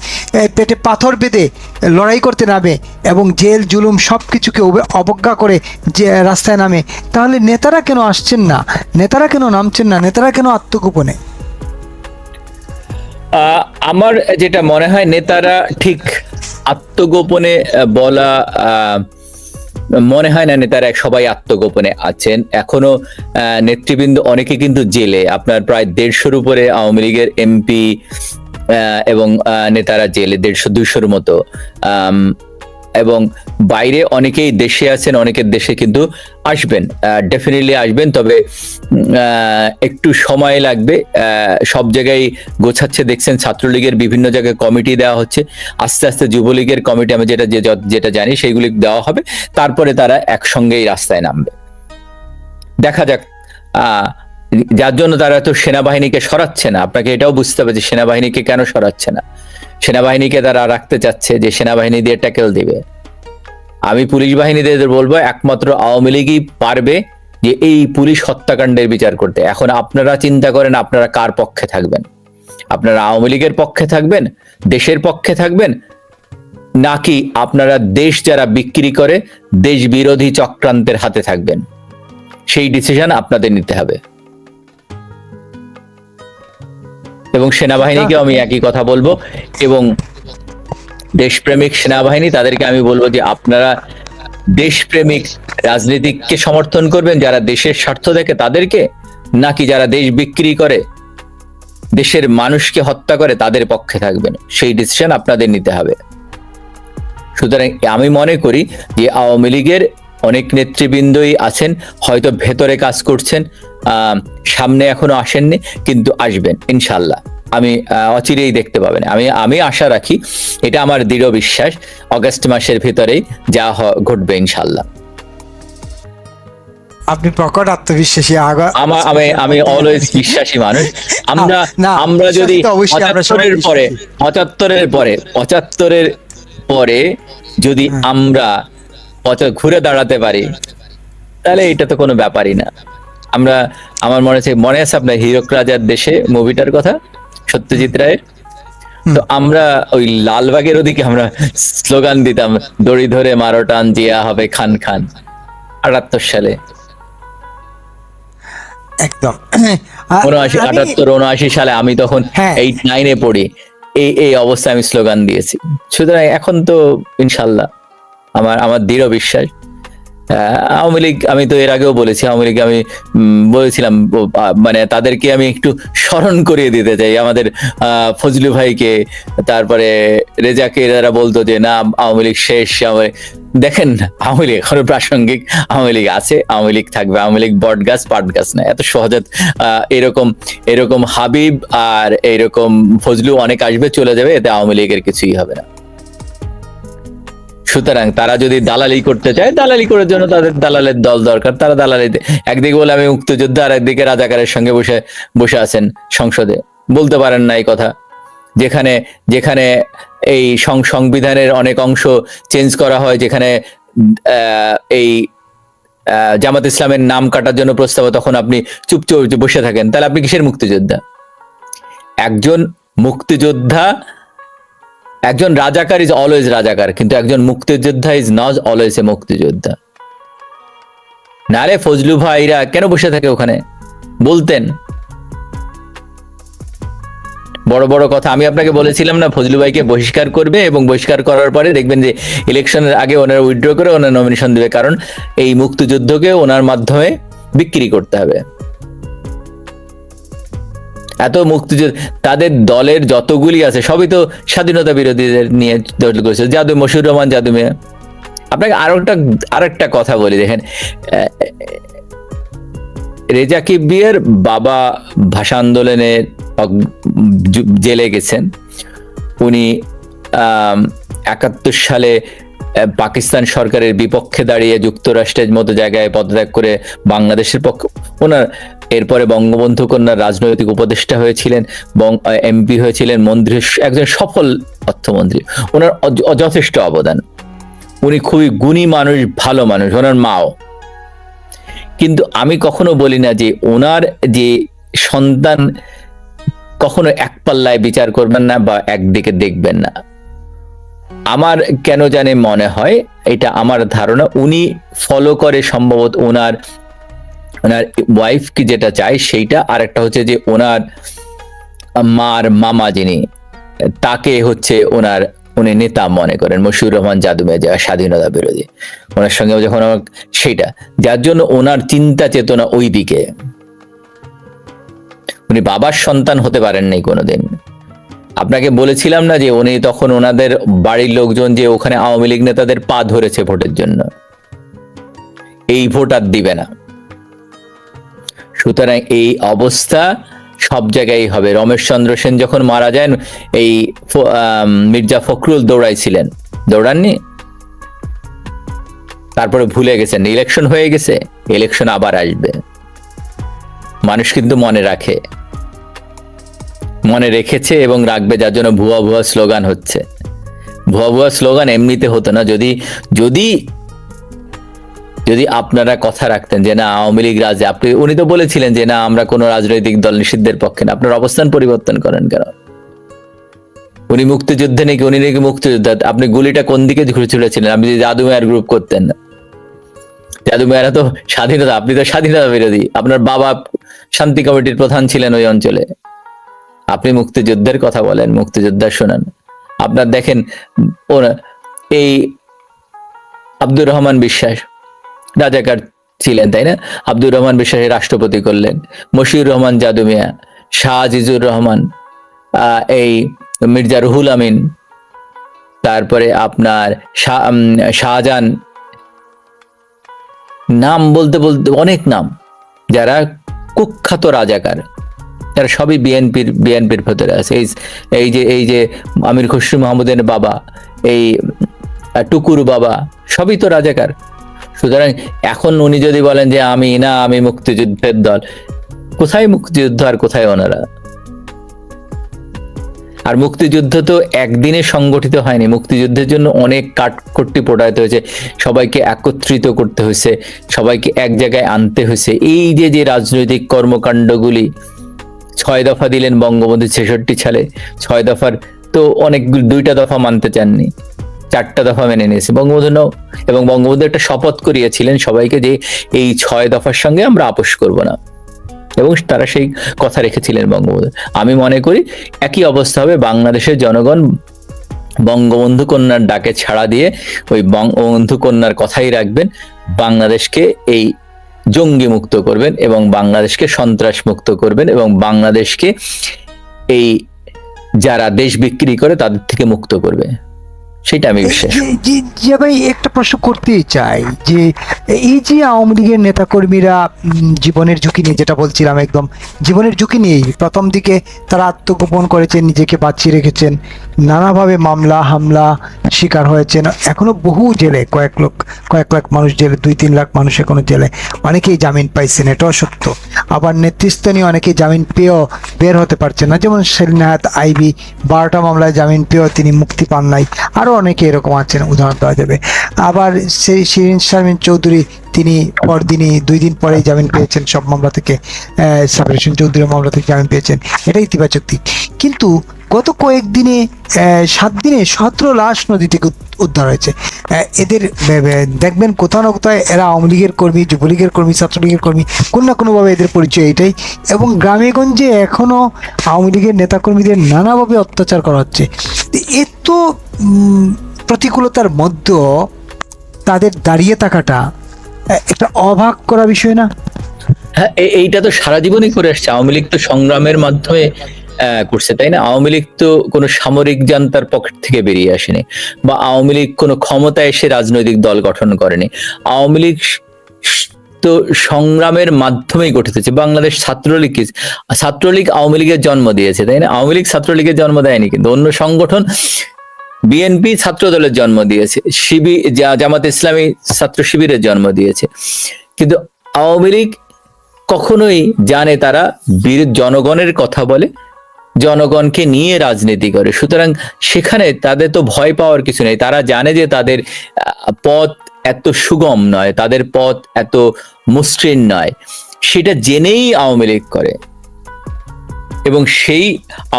পেটে পাথর বেঁধে লড়াই করতে নামে এবং জেল জুলুম সবকিছুকে অবজ্ঞা করে যে রাস্তায় নামে, তাহলে নেতারা কেন আসছেন না? নেতারা কেন নামছেন না? নেতারা কেন আত্মগোপনে? আমার যেটা মনে হয়, নেতারা ঠিক আত্মগোপনে বলা মনে হয় না। নেতারা সবাই আত্মগোপনে আছেন এখনো। নেতৃবৃন্দ অনেকে কিন্তু জেলে, আপনার প্রায় 150-র উপরে আওয়ামী লীগের এমপি এবং নেতারা জেলে, 150-200-র মতো। এবং বাইরে অনেকেই দেশে আছেন, অনেকের দেশে কিন্তু আসবেন, ডেফিনেটলি আসবেন, তবে একটু সময় লাগবে। সব জায়গায় গোছাচ্ছে দেখছেন, ছাত্রলীগের বিভিন্ন জায়গায় কমিটি দেওয়া হচ্ছে, আস্তে আস্তে যুবলীগের কমিটি আমি যেটা জানি সেইগুলি দেওয়া হবে, তারপরে তারা একসঙ্গেই রাস্তায় নামবে। দেখা যাক। যার জন্য তারা তো সেনাবাহিনীকে সরাচ্ছে না। আপনাকে এটাও বুঝতে হবে যে সেনাবাহিনীকে কেন সরাচ্ছে না। সেনাবাহিনীকে তারা রাখতে চাচ্ছে যে সেনাবাহিনী দিয়ে ট্যাকেল দিবে। আমি পুলিশ বাহিনীদের বলবো, একমাত্র আওয়ামী লীগই পারবে যে এই পুলিশ হত্যাকাণ্ডের বিচার করতে। এখন আপনারা চিন্তা করেন আপনারা কার পক্ষে থাকবেন? আপনারা আওয়ামী লীগের পক্ষে থাকবেন, দেশের পক্ষে থাকবেন, নাকি আপনারা দেশ যারা বিক্রি করে দেশ বিরোধী চক্রান্তের হাতে থাকবেন? সেই ডিসিশন আপনাদের নিতে হবে। এবং সেনাবাহিনীকে আমি একই কথা বলবো, এবং দেশপ্রেমিক সেনাবাহিনী, তাদেরকে আমি বলবো যে আপনারা দেশপ্রেমিক রাজনীতিককে সমর্থন করবেন, যারা দেশের স্বার্থ দেখে তাদেরকে, নাকি যারা দেশ বিক্রি করে দেশের মানুষকে হত্যা করে তাদের পক্ষে থাকবেন? সেই ডিসিশন আপনাদের নিতে হবে। সুতরাং আমি মনে করি যে আওয়ামী লীগের অনেক নেতৃবৃন্দই আছেন, হয়তো ভেতরে কাজ করছেন, সামনে এখনো আসেননি, কিন্তু আসবেন ইনশাল্লাহ। আমি অচিরেই দেখতে পাবেন। আমি আশা রাখি, এটা আমার দৃঢ় বিশ্বাস, অগাস্ট মাসের ভিতরেই যা ঘটবে ইনশাল্লাহ। আপনি প্রকট আত্মবিশ্বাসী। আমি অলওয়েজ বিশ্বাসী মানুষ। আমরা যদি 75-এর পরে যদি আমরা ঘুরে দাঁড়াতে পারি, তাহলে এটা তো কোনো ব্যাপারই না। আমার মনে আছে আপনার হীরক রাজার দেশে মুভিটার কথা, সত্যজিৎ রায়ের। তো আমরা ওই লালবাগের ওদিকে আমরা স্লোগান দিতাম, দড়ি ধরে মারো টান, জিয়া হবে খান খান, 78 সালে। একদম 78-79 সালে আমি তখন 8-9-এ পড়ি, এই অবস্থায় আমি স্লোগান দিয়েছি। সুতরাং এখন তো ইনশাল্লাহ আমার দৃঢ় বিশ্বাস আওয়ামী লীগ, আমি তো এর আগেও বলেছি, আওয়ামী লীগ আমি বলেছিলাম, মানে তাদেরকে আমি একটু স্মরণ করিয়ে দিতে চাই, আমাদের ফজলু ভাইকে, তারপরে রেজাকে, এরা বলতো যে না আওয়ামী লীগ শেষ। দেখেন আওয়ামী লীগ এখনো প্রাসঙ্গিক, আওয়ামী লীগ আছে, আওয়ামী লীগ থাকবে, আওয়ামী লীগ বট গাছ পাট গাছ না, এত সহজে এরকম এরকম হাবিব আর এরকম ফজলু অনেক আসবে চলে যাবে, এতে আওয়ামী লীগের কিছুই হবে না। সুতরাং তারা যদি দালালি করতে চায়, দালালি করার জন্য তাদের দালালের দল দরকার, তারা দালালিতে একদিকে বলে আমি মুক্তিযোদ্ধা, আর একদিকে রাজাকারের সঙ্গে বসে বসে আছেন সংসদে, বলতে পারেন না এই কথা। যেখানে যেখানে এই সংবিধানের অনেক অংশ চেঞ্জ করা হয়, যেখানে এই জামাত ইসলামের নাম কাটার জন্য প্রস্তাব, তখন আপনি চুপচাপ বসে থাকেন, তাহলে আপনি কিসের মুক্তিযোদ্ধা? একজন মুক্তিযোদ্ধা, একজন রাজাকার ইজ অলওয়েজ রাজাকার, কিন্তু একজন মুক্তিযোদ্ধা ইজ নট অলওয়েজ এ মুক্তিযোদ্ধা। নারে ফজলু ভাইরা কেন বসে থাকে ওখানে? বলতেন বড় বড় কথা। আমি আপনাকে বলেছিলাম না ফজলু ভাইকে বহিষ্কার করবে, এবং বহিষ্কার করার পরে দেখবেন যে ইলেকশনের আগে ওনারা উইথড্র করে ওনার নমিনেশন দেবে, কারণ এই মুক্তিযুদ্ধকে ওনার মাধ্যমে বিক্রি করতে হবে। এত মুক্তিযুদ্ধ, তাদের দলের যতগুলি আছে সবই তো স্বাধীনতা বিরোধীদের নিয়ে তৈরি করেছে, জাদু মশিউর রহমান জাদু মিয়া। আপনাকে আরেকটা কথা বলি, দেখেন রেজা কিবরিয়ার বাবা ভাষা আন্দোলনে জেলে গেছেন। উনি 71 সালে পাকিস্তান সরকারের বিপক্ষে দাঁড়িয়ে যুক্তরাষ্ট্রের মতো জায়গায় পদত্যাগ করে বাংলাদেশের পক্ষে ওনার, এরপরে বঙ্গবন্ধু কন্যার রাজনৈতিক উপদেষ্টা হয়েছিলেন, এমপি হয়েছিলেন, মন্ত্রী, একজন সফল অর্থমন্ত্রী। ওনার যথেষ্ট অবদান, উনি খুবই গুণী মানুষ, ভালো মানুষ, ওনার মাও। কিন্তু আমি কখনো বলি না যে ওনার যে সন্তান কখনো এক পাল্লায় বিচার করবেন না বা একদিকে দেখবেন না। আমার কেন জানে মনে হয়, এটা আমার ধারণা, উনি ফলো করে সম্ভবত ওনার ওয়াইফ কি যেটা চায় সেইটা। আর একটা হচ্ছে যে ওনার মার মামা যিনি, তাকে হচ্ছে উনি নেতা মনে করেন, মশিউর রহমান জাদু মিয়া, যা স্বাধীনতা বিরোধী, ওনার সঙ্গে যখন আমার সেইটা, যার জন্য ওনার চিন্তা চেতনা ওই দিকে। উনি বাবার সন্তান হতে পারেন নাই কোনোদিন। আপনাকে বলেছিলাম না যে উনি তখন ওনাদের বাড়ির লোকজন যে ওখানে আওয়ামী লীগ নেতাদের পা ধরেছে ভোটের জন্য, এই ভোট আর দিবে না। সুতরাং এই অবস্থা সব জায়গায় হবে। রমেশ চন্দ্র সেন যখন মারা যান, এই মির্জা ফখরুল দৌড়াইছিলেন, দৌড়াননি? তারপরে ভুলে গেছেন, ইলেকশন হয়ে গেছে, ইলেকশন আবার আসবে। মানুষ কিন্তু মনে রাখে, মনে রেখেছে এবং রাখবে, যার জন্য ভুয়া ভুয়া স্লোগান হচ্ছে। ভুয়া ভুয়া স্লোগান এমনিতে হতো না যদি যদি যদি আপনারা কথা রাখতেন যে না আওয়ামী লীগ উনি তো বলেছিলেন যে না আমরা কোনো রাজনৈতিক দল নিষিদ্ধের পক্ষে না। আপনার অবস্থান পরিবর্তন করেন কেন? উনি মুক্তিযুদ্ধে নাকি, উনি নাকি মুক্তিযোদ্ধা, আপনি গুলিটা কোন দিকে ঘুরে চলেছিলেন? আপনি জাদু মেয়ার গ্রুপ করতেন না, জাদু মেয়ারা তো স্বাধীনতা, আপনি তো স্বাধীনতা বিরোধী। আপনার বাবা শান্তি কমিটির প্রধান ছিলেন ওই অঞ্চলে, আপনি মুক্তিযুদ্ধের কথা বলেন, মুক্তিযোদ্ধা শোনান। আপনার দেখেন এই আব্দুর রহমান বিশ্বাস রাজাকার ছিলেন, তাই না? আব্দুর রহমান বিশ্বাসের রাষ্ট্রপতি করলেন, মশিউর রহমান জাদু মিয়া, শাহ আজিজুর রহমান, এই মির্জা রুহুল আমিন, তারপরে আপনার শাহজাহান, নাম বলতে বলতে অনেক নাম, যারা কুখ্যাত রাজাকার, তারা সবই বিএনপির ভেতরে আছে। এই যে আমির খসরু মাহমুদের বাবা, এই টুকুর বাবা, সবই তো রাজাকার। সুতরাং এখন উনি যদি বলেন যে আমি মুক্তিযুদ্ধের দল, কোথায় মুক্তিযুদ্ধ আর কোথায় ওনারা? আর মুক্তিযুদ্ধ তো একদিনে সংগঠিত হয়নি, মুক্তিযুদ্ধের জন্য অনেক কাঠখড়্টি পোড়াইতে হয়েছে, সবাইকে একত্রিত করতে হয়েছে, সবাইকে এক জায়গায় আনতে হয়েছে। এই যে রাজনৈতিক কর্মকাণ্ডগুলি, 6 দফা দিলেন বঙ্গবন্ধু 66 সালে, 6 দফার তো অনেক, 2টা দফা মানতে চাননি, 4টা দফা মেনে নিয়েছে বঙ্গবন্ধু। এবং বঙ্গবন্ধু একটা শপথ করিয়েছিলেন সবাইকে যে এই 6 দফার সঙ্গে আমরা আপোষ করব না, এবং তারা সেই কথা রেখেছিলেন বঙ্গবন্ধু। আমি মনে করি একই অবস্থা হবে, বাংলাদেশের জনগণ বঙ্গবন্ধু কন্যার ডাকে ছাড়া দিয়ে ওই বঙ্গবন্ধু কন্যার কথাই রাখবেন। বাংলাদেশকে এই জঙ্গি মুক্ত করবেন এবং বাংলাদেশকে সন্ত্রাস মুক্ত করবেন এবং বাংলাদেশকে এই যারা দেশ বিক্রি করে তাদের থেকে মুক্ত করবে, সেটা আমি বিশ্বাস করি। যে ভাই একটা প্রশ্ন করতেই চাই যে এই যে আওয়ামী লীগের নেতাকর্মীরা জীবনের ঝুঁকি নিয়ে, যেটা বলছিলাম একদম জীবনের ঝুঁকি নিয়েই প্রথম দিকে তারা আত্মগোপন করেছেন, নিজেকে বাঁচিয়ে রেখেছেন, নানাভাবে মামলা হামলা শিকার হয়েছেন, এখনো বহু জেলে কয়েক লাখ মানুষ জেলে, 2-3 লাখ মানুষ এখনো জেলে, অনেকেই জামিন পাইছেন, এটাও সত্য। আবার নেতৃস্থানীয় অনেকেই জামিন পেয়েও বের হতে পারছেন না, যেমন সেলিনা হায়াৎ আইভী 12টা মামলায় জামিন পেয়েও তিনি মুক্তি পান নাই, আরো অনেকে এরকম আছেন, উদাহরণ দেওয়া যাবে। আবার সেই শিরিন শারমিন চৌধুরী, তিনি পরদিনই 2 দিন পরেই জামিন পেয়েছেন সব মামলা থেকে, সাবরেশন চৌধুরীর মামলা থেকে জামিন পেয়েছেন, এটা ইতিবাচক দিক। কিন্তু গত কয়েকদিনে 7 দিনে 17 লাশ নদী থেকে উদ্ধার হয়েছে। এদের দেখবেন কোথাও না কোথাও এরা আওয়ামী লীগের কর্মী, যুবলীগের কর্মী, ছাত্রলীগের কর্মী, কোনো না কোনোভাবে এদের পরিচয় এটাই। এবং গ্রামে গঞ্জে এখনো আওয়ামী লীগের নেতাকর্মীদের নানাভাবে অত্যাচার করা হচ্ছে। এত প্রতিকূলতার মধ্যেও তাদের দাঁড়িয়ে থাকাটা একটা অবাক করা বিষয় না? হ্যাঁ, এইটা তো সারা জীবনই করে আসছে। আওয়ামী লীগ তো সংগ্রামের মাধ্যমে করছে, তাই না? আওয়ামী লীগ তো কোনো সামরিক জান্তার পকেট থেকে বেরিয়ে আসেনি, বা আওয়ামী লীগ কোনো ক্ষমতায় এসে রাজনৈতিক দল গঠন করেনি। আওয়ামী লীগ তো সংগ্রামের মাধ্যমেই গঠিতেছে। বাংলাদেশ ছাত্রলীগ আওয়ামী লীগের জন্ম দিয়েছে, তাই না? আওয়ামী লীগ ছাত্রলীগের জন্ম দেয়নি, কিন্তু অন্য সংগঠন বিএনপি ছাত্র দলের জন্ম দিয়েছে, জামাত ইসলামী ছাত্র শিবিরের জন্ম দিয়েছে। কিন্তু আওয়ামী লীগ কখনোই জানে তারা জনগণের কথা বলে, জনগণকে নিয়ে রাজনীতি করে, সুতরাং সেখানে তাদের তো ভয় পাওয়ার কিছু নেই। তারা জানে যে তাদের পথ এত সুগম নয়, তাদের পথ এত মসৃণ নয়, সেটা জেনেই আওয়ামী লীগ করে। এবং সেই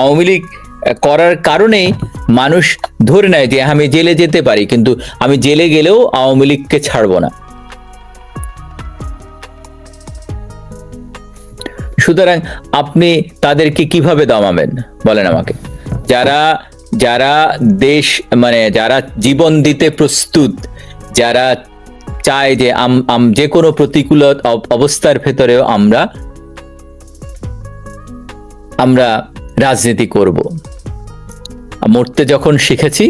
আওয়ামী লীগ করার কারণে মানুষ ধরে নেয় যে আমি জেলে যেতে পারি, কিন্তু আমি জেলে গেলেও আওয়ামী লীগকে ছাড়বো না। সুতরাং আপনি তাদেরকে কিভাবে দমাবেন বলেন আমাকে? যারা দেশ যারা জীবন দিতে প্রস্তুত, যারা চায় যে যে কোনো প্রতিকূল অবস্থার ভেতরেও আমরা রাজনীতি করব। মরতে যখন শিখেছি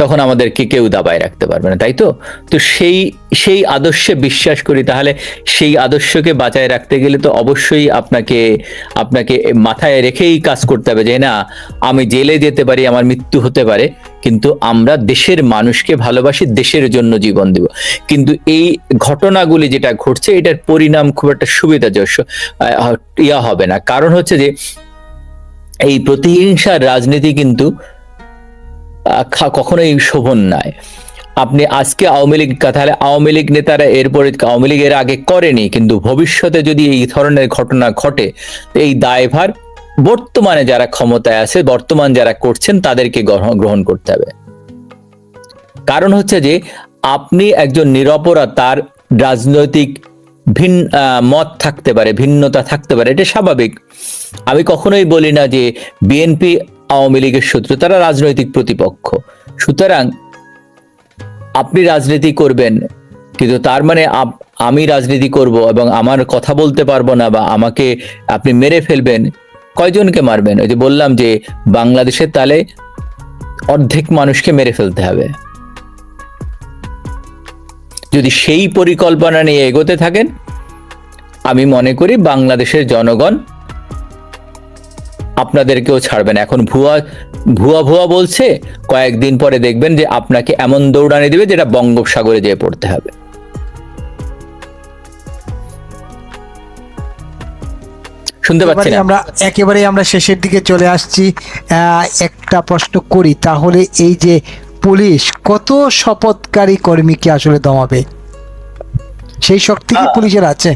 তখন আমাদেরকে কেউ দাবায় রাখতে পারবে না, তাই তো? তো সেই আদর্শে বিশ্বাস করি। তাহলে সেই আদর্শকে বাঁচায় রাখতে গেলে তো অবশ্যই আপনাকে মাথায় রেখেই কাজ করতে হবে যে না, আমি জেলে যেতে পারি, আমার মৃত্যু হতে পারে, কিন্তু আমরা দেশের মানুষকে ভালোবাসি, দেশের জন্য জীবন দিব। কিন্তু এই ঘটনাগুলি যেটা ঘটছে, এটার পরিণাম খুব একটা সুবিধাজনক হবে না। কারণ হচ্ছে যে এই প্রতিহিংসার রাজনীতি কিন্তু কখনোই শোভন নয়। আপনি আজকে আওয়ামী লীগ, তাহলে আওয়ামী লীগ নেতারা এরপরে আওয়ামী লীগের আগে করেনি, কিন্তু ভবিষ্যতে যদি এই ধরনের ঘটনা ঘটে, এই দায়ভার বর্তমানে যারা ক্ষমতায় আছে, বর্তমান যারা করছেন, তাদেরকে গ্রহণ করতে হবে। কারণ হচ্ছে যে আপনি একজন নিরপরাধ, তার রাজনৈতিক মত থাকতে পারে, ভিন্নতা থাকতে পারে, এটা স্বাভাবিক। আমি কখনোই বলি না যে বিএনপি আওয়ামী লীগের শত্রু, তারা রাজনৈতিক প্রতিপক্ষ। সুতরাং আপনি রাজনীতি করবেন, কিন্তু তার মানে আমি রাজনীতি করব এবং আমার কথা বলতে পারবো না, বা আমাকে আপনি মেরে ফেলবেন। কয়জনকে মারবেন? ওই যে বললাম যে বাংলাদেশের তালে অর্ধেক মানুষকে মেরে ফেলতে হবে। যদি সেই পরিকল্পনা নিয়ে এগোতে থাকেন, আমি মনে করি বাংলাদেশের জনগণ আপনাদেরকেও ছাড়বেন। এখন ভুয়া বলছে, কয়েকদিন পরে দেখবেন যে আপনাকে এমন দৌড়ানি দিবে যেটা বঙ্গোপসাগরে যেয়ে পড়তে হবে। শুনতে পাচ্ছি না? আমরা শেষের দিকে চলে আসছি। একটা প্রশ্ন করি তাহলে, এই যে পুলিশ কত শপথকারী কর্মীকে আসলে দমাবে, সেই শক্তি কি পুলিশের আছে?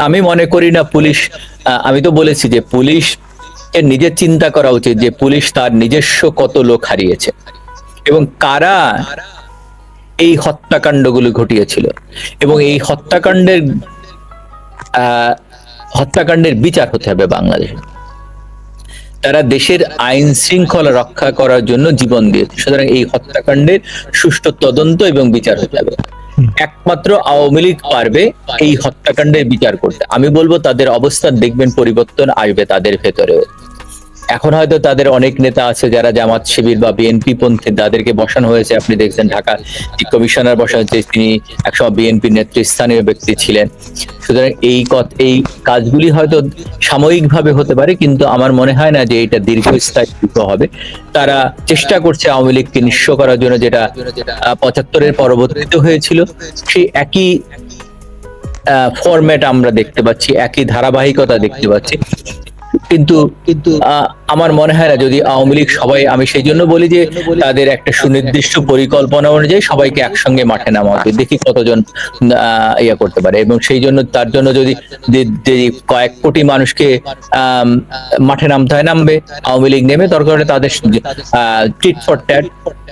আমি মনে করি না পুলিশ, আমি তো বলেছি যে পুলিশ এর নিজের চিন্তা করা উচিত যে পুলিশ তার নিজস্ব কত লোক হারিয়েছে এবং কারা এই হত্যাকাণ্ডগুলো ঘটিয়েছিল, এবং এই হত্যাকাণ্ডের বিচার হতে হবে বাংলাদেশে। তারা দেশের আইন শৃঙ্খলা রক্ষা করার জন্য জীবন দিয়েছে। সুতরাং এই হত্যাকাণ্ডের সুষ্ঠু তদন্ত এবং বিচার হতে হবে। একমাত্র আওয়ামী লীগ পারবে এই হত্যাকাণ্ডের বিচার করতে। আমি বলবো তাদের অবস্থান দেখবেন পরিবর্তন আসবে তাদের ভেতরেও। এখন হয়তো তাদের অনেক নেতা আছে যারা জামাত শিবির বা বিএনপি পন্থী, তাদেরকে বসানো হয়েছে। আপনি দেখছেন ঢাকা যে কমিশনার বসানো হয়েছে, তিনি একসময় বিএনপি নেতৃস্থানীয় ব্যক্তি ছিলেন। সুতরাং এই কাজগুলি হয়তো সাময়িকভাবে হতে পারে, কিন্তু আমার মনে হয় না যে এটা দীর্ঘস্থায়ী হবে। তারা চেষ্টা করছে আওয়ামী লীগকে নিঃস্ব করার জন্য, যেটা ৭৫-এর পরবর্তীতে হয়েছিল। সেই একই ফরম্যাট আমরা দেখতে পাচ্ছি, একই ধারাবাহিকতা দেখতে পাচ্ছি। কিন্তু আমার মনে হয় না যদি আওয়ামী লীগ সবাই, আমি সেই জন্য বলি যে তাদের একটা সুনির্দিষ্ট পরিকল্পনা অনুযায়ী সবাইকে একসঙ্গে মাঠে নামা হবে, দেখি কতজন ইয়া করতে পারে। এবং সেই জন্য তার জন্য যদি কয়েক কোটি মানুষকে মাঠে নামতে হয়, নামবে আওয়ামী লীগ নেমে, দরকার হলে তাদের টিট ফর ট্যাট,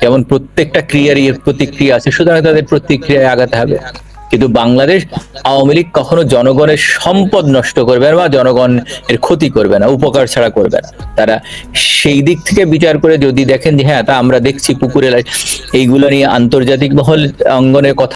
যেমন প্রত্যেকটা ক্রিয়ারই প্রতিক্রিয়া আছে, সুতরাং তাদের প্রতিক্রিয়ায় আগাতে হবে। কিন্তু বাংলাদেশ আওয়ামী লীগ কখনো জনগণের সম্পদ নষ্ট করবে না বা জনগণের ক্ষতি করবে না, উপকার ছাড়া করবে না। তারা সেই দিক থেকে বিচার করে যদি দেখেন যে হ্যাঁ, তা আমরা দেখছি পুকুরে এইগুলো নিয়ে আন্তর্জাতিক মহল অঙ্গনের কথা